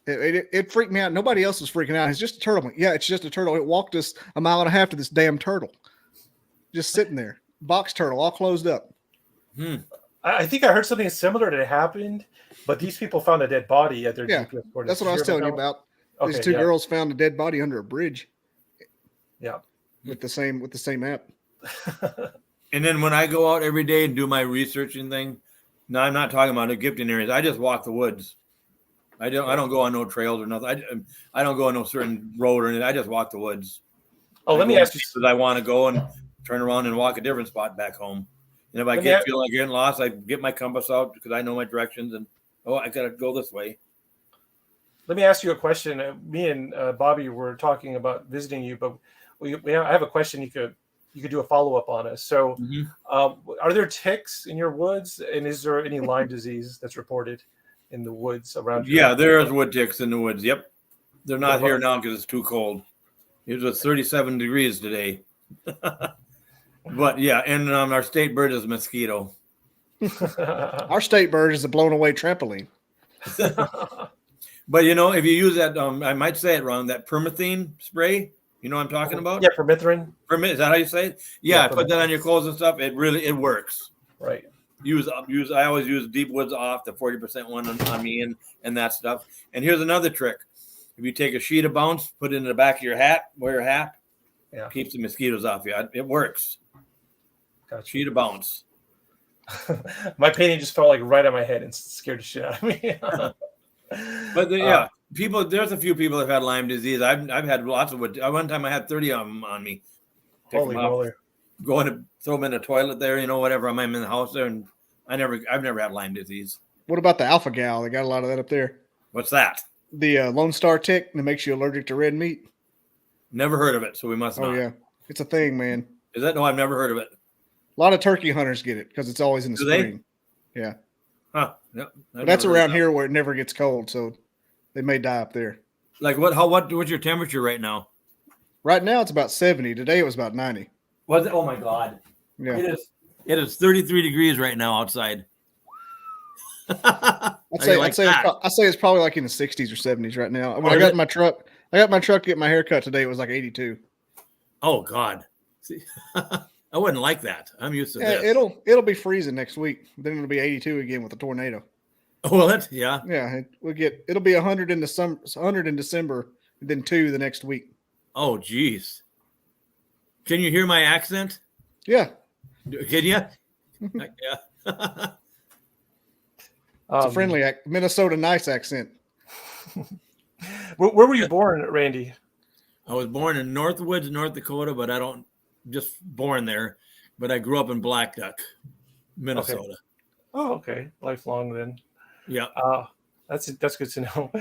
it freaked me out. Nobody else was freaking out. It's just a turtle. Yeah, it's just a turtle. It walked us 1.5 miles to this damn turtle, just sitting there. Box turtle, all closed up. I think I heard something similar that happened, but these people found a dead body at their GPS coordinates. That's what I was telling you about. These 2 girls found a dead body under a bridge. Yeah, with the same app. And then when I go out every day and do my researching thing, no, I'm not talking about the gifting areas. I just walk the woods. I don't go on no trails or nothing. I don't go on no certain road or anything. I just walk the woods. Oh, let me ask you. Because I want to go and turn around and walk a different spot back home. And if I feel like getting lost, I get my compass out because I know my directions and I gotta go this way. Let me ask you a question. Me and Bobby were talking about visiting you, but I have a question you could do a follow-up on us. So are there ticks in your woods, and is there any Lyme disease that's reported in the woods around you? Yeah, there's wood ticks in the woods. Yep. They're not here now because it's too cold. It was 37 degrees today. But yeah, and our state bird is mosquito. Our state bird is a blown away trampoline. But if you use that, I might say it wrong, that permethine spray, you know what I'm talking about? Yeah, permethrin. Is that how you say it? Yeah, put that on your clothes and stuff. It works. Right. I always use Deep Woods Off, the 40% one on me and that stuff. And here's another trick. If you take a sheet of bounce, put it in the back of your hat, wear a hat, keeps the mosquitoes off you. It works. Gotcha. Sheet of bounce. My painting just fell like right on my head and scared the shit out of me. But people, there's a few people that have had Lyme disease. I've had lots of one time I had 30 of them on me. Holy moly. Going to throw them in the toilet there, whatever. I'm in the house there, and I've never had Lyme disease. What about the alpha gal? They got a lot of that up there. What's that? The Lone Star tick that makes you allergic to red meat. Never heard of it, so we must not. Oh yeah, it's a thing, man. Is that? No, I've never heard of it. A lot of turkey hunters get it because it's always in the spring. Yeah. Huh. Yep. But that's around here where it never gets cold, so they may die up there. Like what's your temperature right now? Right now it's about 70. Today it was about 90. Was it? Oh my God. Yeah. It is 33 degrees right now outside. I'd say it's probably like in the 60s or 70s right now. When I got my truck to get my hair cut today, it was like 82. Oh God. See, I wouldn't like that. I'm used to this. It'll be freezing next week. Then it'll be 82 again with the tornado. Oh, will it? Yeah. Yeah, it'll be 100 in December, and then 2 the next week. Oh, geez. Can you hear my accent? Yeah. Can you? Yeah. It's a friendly Minnesota nice accent. Where were you born, Randy? I was born in Northwoods, North Dakota, but just born there. But I grew up in Black Duck, Minnesota. Okay. Oh, okay. Lifelong then. Yeah. That's good to know.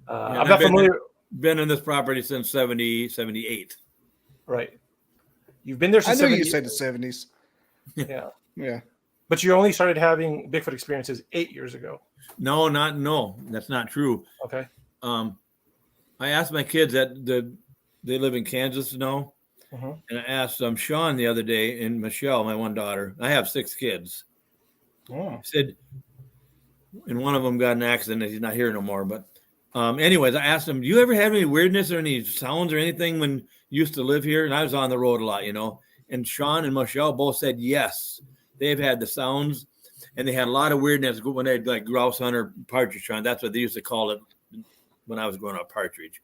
I'm not familiar. Been in this property since 78. Right. You've been there since I knew you said the 70s. Yeah. Yeah. But you only started having Bigfoot experiences 8 years ago. No, that's not true. Okay. I asked my kids they live in Kansas now. Mm-hmm. And I asked Sean the other day and Michelle, my one daughter. I have 6 kids. Oh. I said, and one of them got in an accident. He's not here no more. But anyways, I asked him, do you ever have any weirdness or any sounds or anything when you used to live here? And I was on the road a lot, And Sean and Michelle both said yes. They've had the sounds, and they had a lot of weirdness when they'd like grouse hunt or partridge hunt. That's what they used to call it when I was growing up, partridge.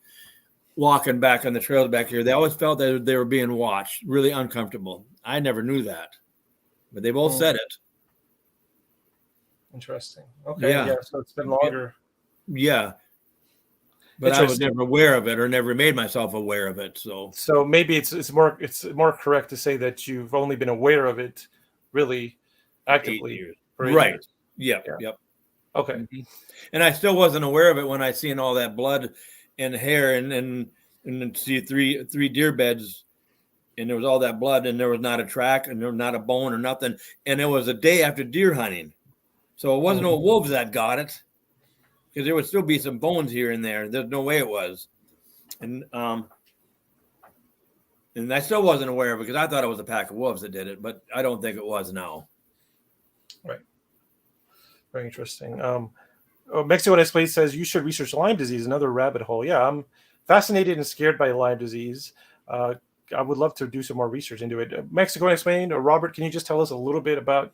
Walking back on the trails back here, they always felt that they were being watched, really uncomfortable. I never knew that, but they both said it. Interesting. Okay. Yeah. So it's been longer. Yeah. But I was never aware of it or never made myself aware of it. So maybe it's more correct to say that you've only been aware of it really actively. Right. Yep. Yeah. Yep. Okay. Mm-hmm. And I still wasn't aware of it when I seen all that blood and hair and see three deer beds, and there was all that blood, and there was not a track, and there was not a bone or nothing. And it was a day after deer hunting. So it wasn't no wolves that got it, because there would still be some bones here and there. There's no way it was. And I still wasn't aware of it because I thought it was a pack of wolves that did it, but I don't think it was now. Right. Very interesting. Mexico Display says you should research Lyme disease, another rabbit hole. Yeah, I'm fascinated and scared by Lyme disease. I would love to do some more research into it. Mexico Explained, Robert, can you just tell us a little bit about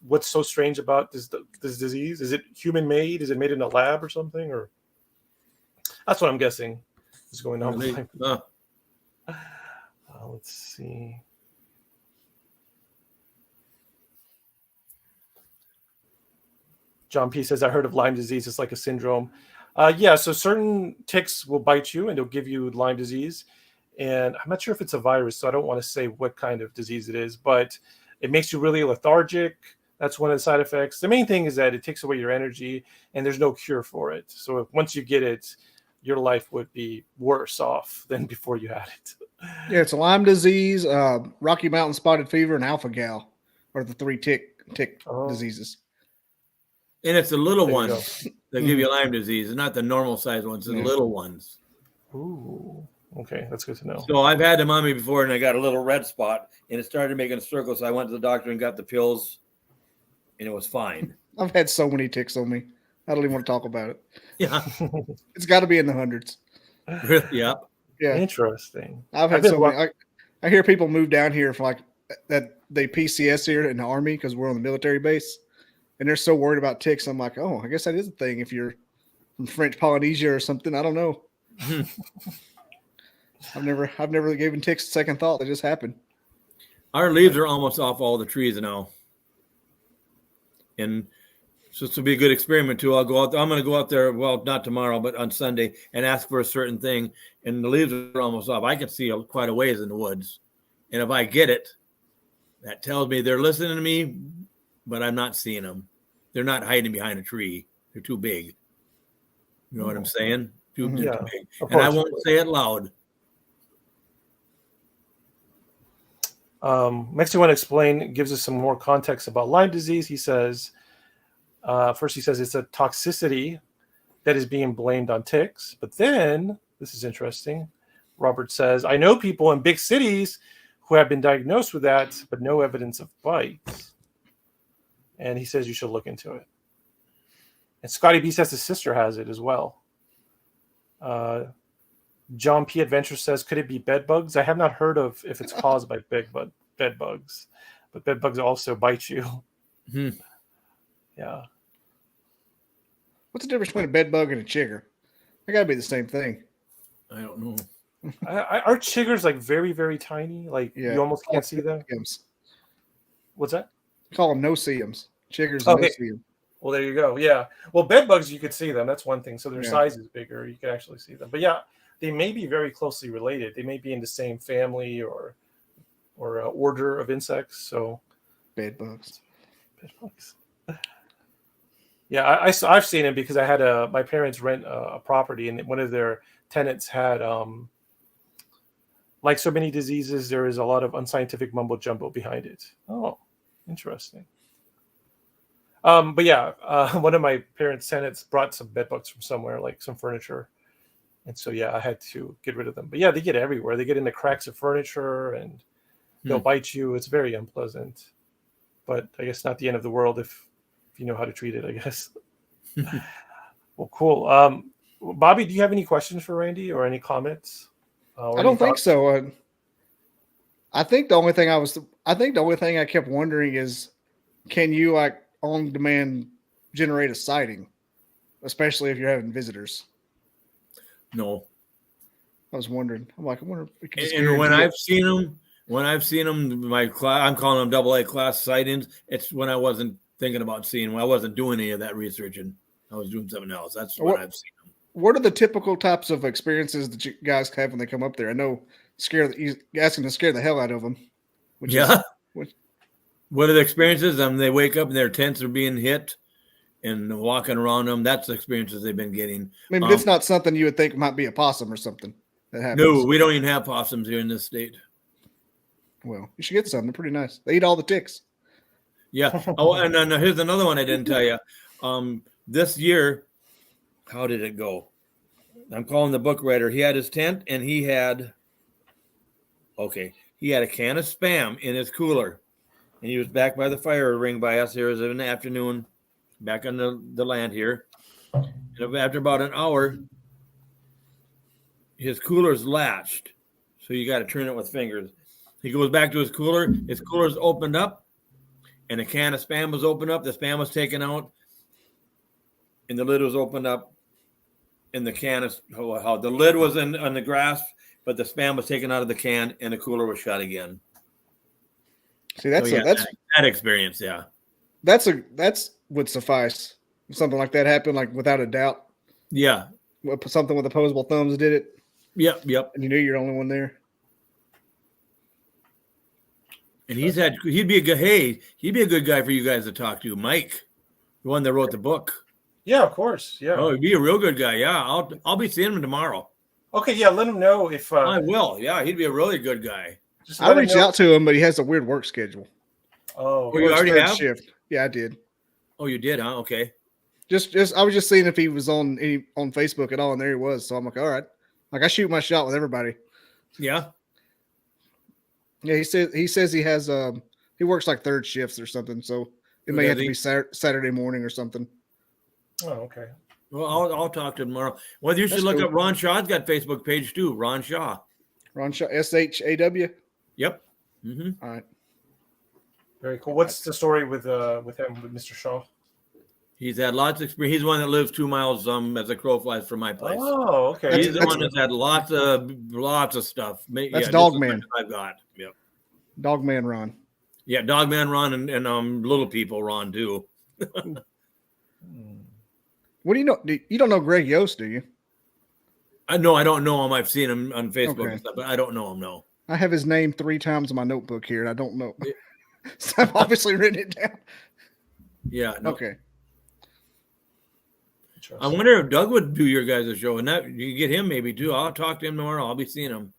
what's so strange about this disease? Is it human made? Is it made in a lab or something? Or that's what I'm guessing is going on. Let's see. John P says, I heard of Lyme disease. It's like a syndrome. Yeah, so certain ticks will bite you and they'll give you Lyme disease. And I'm not sure if it's a virus, so I don't want to say what kind of disease it is, but it makes you really lethargic. That's one of the side effects. The main thing is that it takes away your energy and there's no cure for it. So once you get it, your life would be worse off than before you had it. Yeah, it's Lyme disease, Rocky Mountain spotted fever, and alpha gal are the 3 tick diseases. And it's the little ones that give you Lyme disease, and not the normal size ones, the little ones. Ooh, Okay, that's good to know. So I've had them on me before, and I got a little red spot, and it started making a circle. So I went to the doctor and got the pills, and it was fine. I've had so many ticks on me. I don't even want to talk about it. Yeah, It's got to be in the hundreds. yeah. Yeah, Interesting. I've had so many. I hear people move down here for like that. They PCS here in the Army because we're on the military base, and they're so worried about ticks. I'm like, oh, I guess that is a thing if you're from French Polynesia or something. I don't know. I've never given ticks a second thought. They just happen. Our leaves are almost off all the trees now, and so this will be a good experiment too. I'll go out. I'm going to go out there. Well, not tomorrow, but on Sunday, and ask for a certain thing. And the leaves are almost off. I can see quite a ways in the woods, and if I get it, that tells me they're listening to me, but I'm not seeing them. They're not hiding behind a tree. They're too big. You know what I'm saying? Too big. And I won't say it loud. Next, you want to explain, gives us some more context about Lyme disease. He says, first he says it's a toxicity that is being blamed on ticks. But then, this is interesting, Robert says, I know people in big cities who have been diagnosed with that, but no evidence of bites. And he says you should look into it. And Scotty B says his sister has it as well. John P. Adventure says, could it be bed bugs? I have not heard of if it's caused by bed bugs, but bed bugs also bite you. Yeah. What's the difference between a bed bug and a chigger? They got to be the same thing. I don't know. Are chiggers like very, very tiny? Like you almost can't see them? What's that? Call them no-see-ums. Chiggers Okay. no-see-em. Well, there you go. Yeah. Well, bed bugs, you could see them. That's one thing. So their size is bigger. You can actually see them. But yeah, they may be very closely related. They may be in the same family or order of insects. So bed bugs. Yeah, I've seen it because I had my parents rent a property, and one of their tenants had like so many diseases, there is a lot of unscientific mumbo jumbo behind it. Oh, interesting. But yeah, one of my parents' tenants brought some bed bugs from somewhere, like some furniture. And so, yeah, I had to get rid of them. But yeah, they get everywhere. They get in the cracks of furniture and they'll bite you. It's very unpleasant. But I guess not the end of the world if you know how to treat it, I guess. Well, cool. Bobby, do you have any questions for Randy or any comments? I don't think so. I think the only thing I kept wondering is, can you like on demand generate a sighting, especially if you're having visitors? No. I was wondering. I wonder if we could. And when I've seen them, my class, I'm calling them AA class sightings. It's when I wasn't thinking about seeing them. I wasn't doing any of that researching. I was doing something else. That's what I've seen them. What are the typical types of experiences that you guys have when they come up there? I know you asking to scare the hell out of them. What are the experiences? They wake up and their tents are being hit and walking around them. That's the experiences they've been getting. I mean, it's not something you would think might be a possum or something that happens. No, we don't even have possums here in this state. Well, you should get some. They're pretty nice. They eat all the ticks. Yeah. Oh, and then here's another one I didn't tell you. This year, how did it go? I'm calling the book writer. He had his tent and he had a can of Spam in his cooler. And he was back by the fire ring by us here in the afternoon, back on the land here. And after about an hour, his cooler's latched. So you got to turn it with fingers. He goes back to his cooler's opened up, and a can of Spam was opened up. The Spam was taken out, and the lid was opened up. And the can is how the lid was on the grass, but the Spam was taken out of the can, and the cooler was shut again. See, that's that experience. Yeah, that's would suffice. Something like that happened, like without a doubt. Yeah, something with opposable thumbs did it. Yep. And you knew you're the only one there. And he'd be a good guy for you guys to talk to, Mike, the one that wrote the book. Yeah, of course. Yeah. Oh, he'd be a real good guy. Yeah, I'll be seeing him tomorrow. Okay, yeah, let him know if I will. Yeah, he'd be a really good guy. I reached out to him, but he has a weird work schedule. Oh, you already have? Shift. Yeah, I did. Oh, you did, huh? Okay. I was just seeing if he was on Facebook at all, and there he was. So I'm like, all right. Like I shoot my shot with everybody. Yeah. Yeah, he says he has he works like third shifts or something, so it may have to be Saturday morning or something. Oh, okay. Well, I'll talk to him tomorrow. Well, you should look up Ron Shaw's got Facebook page too. Ron Shaw. Ron Shaw, SHAW. Yep. All right. Very cool. What's the story with him, with Mr. Shaw? He's had lots of experience. He's the one that lives 2 miles as a crow flies from my place. Oh, okay. He's the one that's had lots of stuff. That's Dogman. I've got. Yep. Dogman Ron. Yeah, Dogman Ron and Little People Ron too. What do you know? You don't know Greg Yost, do you? I don't know him. I've seen him on Facebook and stuff, but I don't know him. No. I have his name 3 times in my notebook here, and I don't know. So I've obviously written it down. Yeah. No. Okay. I wonder if Doug would do your guys' show, and that you get him maybe too. I'll talk to him tomorrow. I'll be seeing him.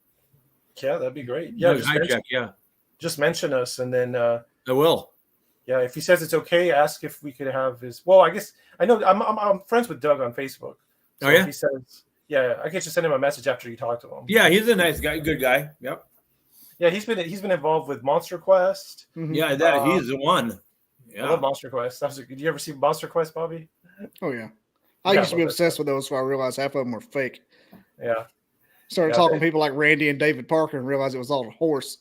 Yeah, that'd be great. Yeah, just mention us, and then I will. Yeah, if he says it's okay, ask if we could have his. Well, I guess I know I'm friends with Doug on Facebook. So yeah. If he says, yeah, I can just send him a message after you talk to him. Yeah, he's a nice guy, good guy. Yep. Yeah, he's been involved with Monster Quest. Mm-hmm. Yeah, he's the one. Yeah. I love Monster Quest. Did you ever see Monster Quest, Bobby? Oh yeah. I used to be obsessed with those, so I realized half of them were fake. Yeah. Started talking to people like Randy and David Parker and realized it was all a horse.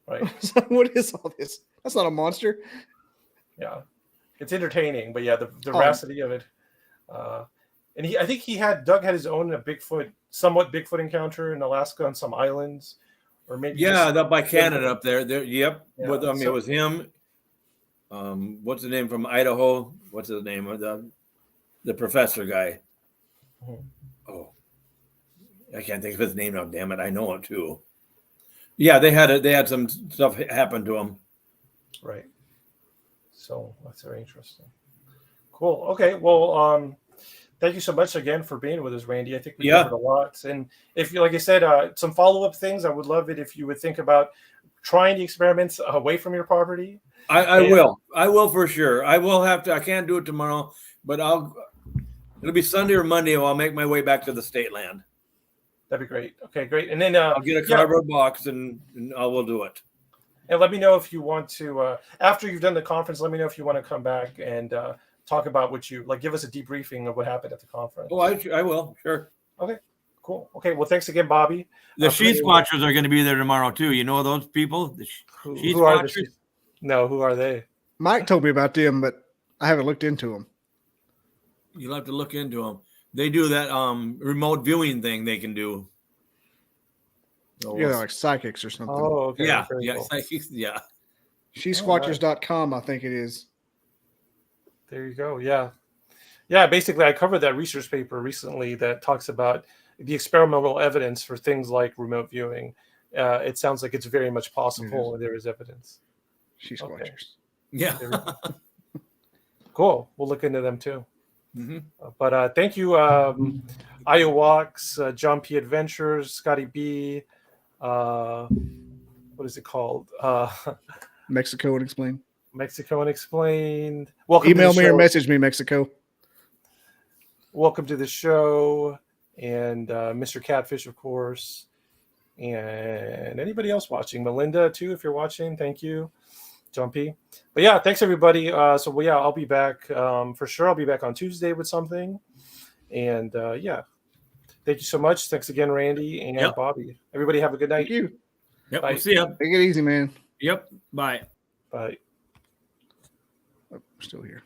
Right. So what is all this? That's not a monster. Yeah. It's entertaining, but yeah, the veracity of it. And I think Doug had his own somewhat Bigfoot encounter in Alaska on some islands. Or maybe up by Canada up there. Yep. Yeah. It was him. What's the name from Idaho? What's his name? The professor guy. Oh, I can't think of his name now. Damn it, I know it too. Yeah, they had some stuff happen to him. Right. So that's very interesting. Cool. Okay. Well, thank you so much again for being with us, Randy. I think we covered a lot. And if you, like I said, some follow-up things, I would love it if you would think about trying the experiments away from your property. I will for sure. I will have to. I can't do it tomorrow, but it'll be Sunday or Monday. I'll make my way back to the state land. That'd be great. Okay, great. And then I'll get a cardboard box and I will do it. And let me know if you want to, after you've done the conference, let me know if you want to come back and talk about what you, like, give us a debriefing of what happened at the conference. Oh, I will. Sure. Okay, cool. Okay, well, thanks again, Bobby. The Sheet Squatchers are going to be there tomorrow, too. You know those people? The Sheet Squatchers? No, who are they? Mike told me about them, but I haven't looked into them. You'll have to look into them. They do that remote viewing thing they can do. Yeah, they're like psychics or something. Oh, okay. Yeah, cool. psychics, yeah. SheSquatchers.com, I think it is. There you go. Yeah. Yeah, basically, I covered that research paper recently that talks about the experimental evidence for things like remote viewing. It sounds like it's very much possible, and there is evidence. SheSquatchers. Okay. Yeah. Cool. We'll look into them too. Mm-hmm. But thank you, Iowalks, John P. Adventures, Scotty B. What is it called? Mexico Unexplained. Mexico Unexplained. Welcome. Email me or message me, Mexico. Welcome to the show, and Mr. Catfish, of course, and anybody else watching. Melinda too, if you're watching. Thank you. John P. But yeah, thanks everybody. I'll be back for sure. I'll be back on Tuesday with something. And thank you so much. Thanks again, Randy and Bobby. Everybody have a good night. Thank you. Yep. Bye. We'll see ya. Take it easy, man. Yep. Bye. Bye. Oh, we're still here.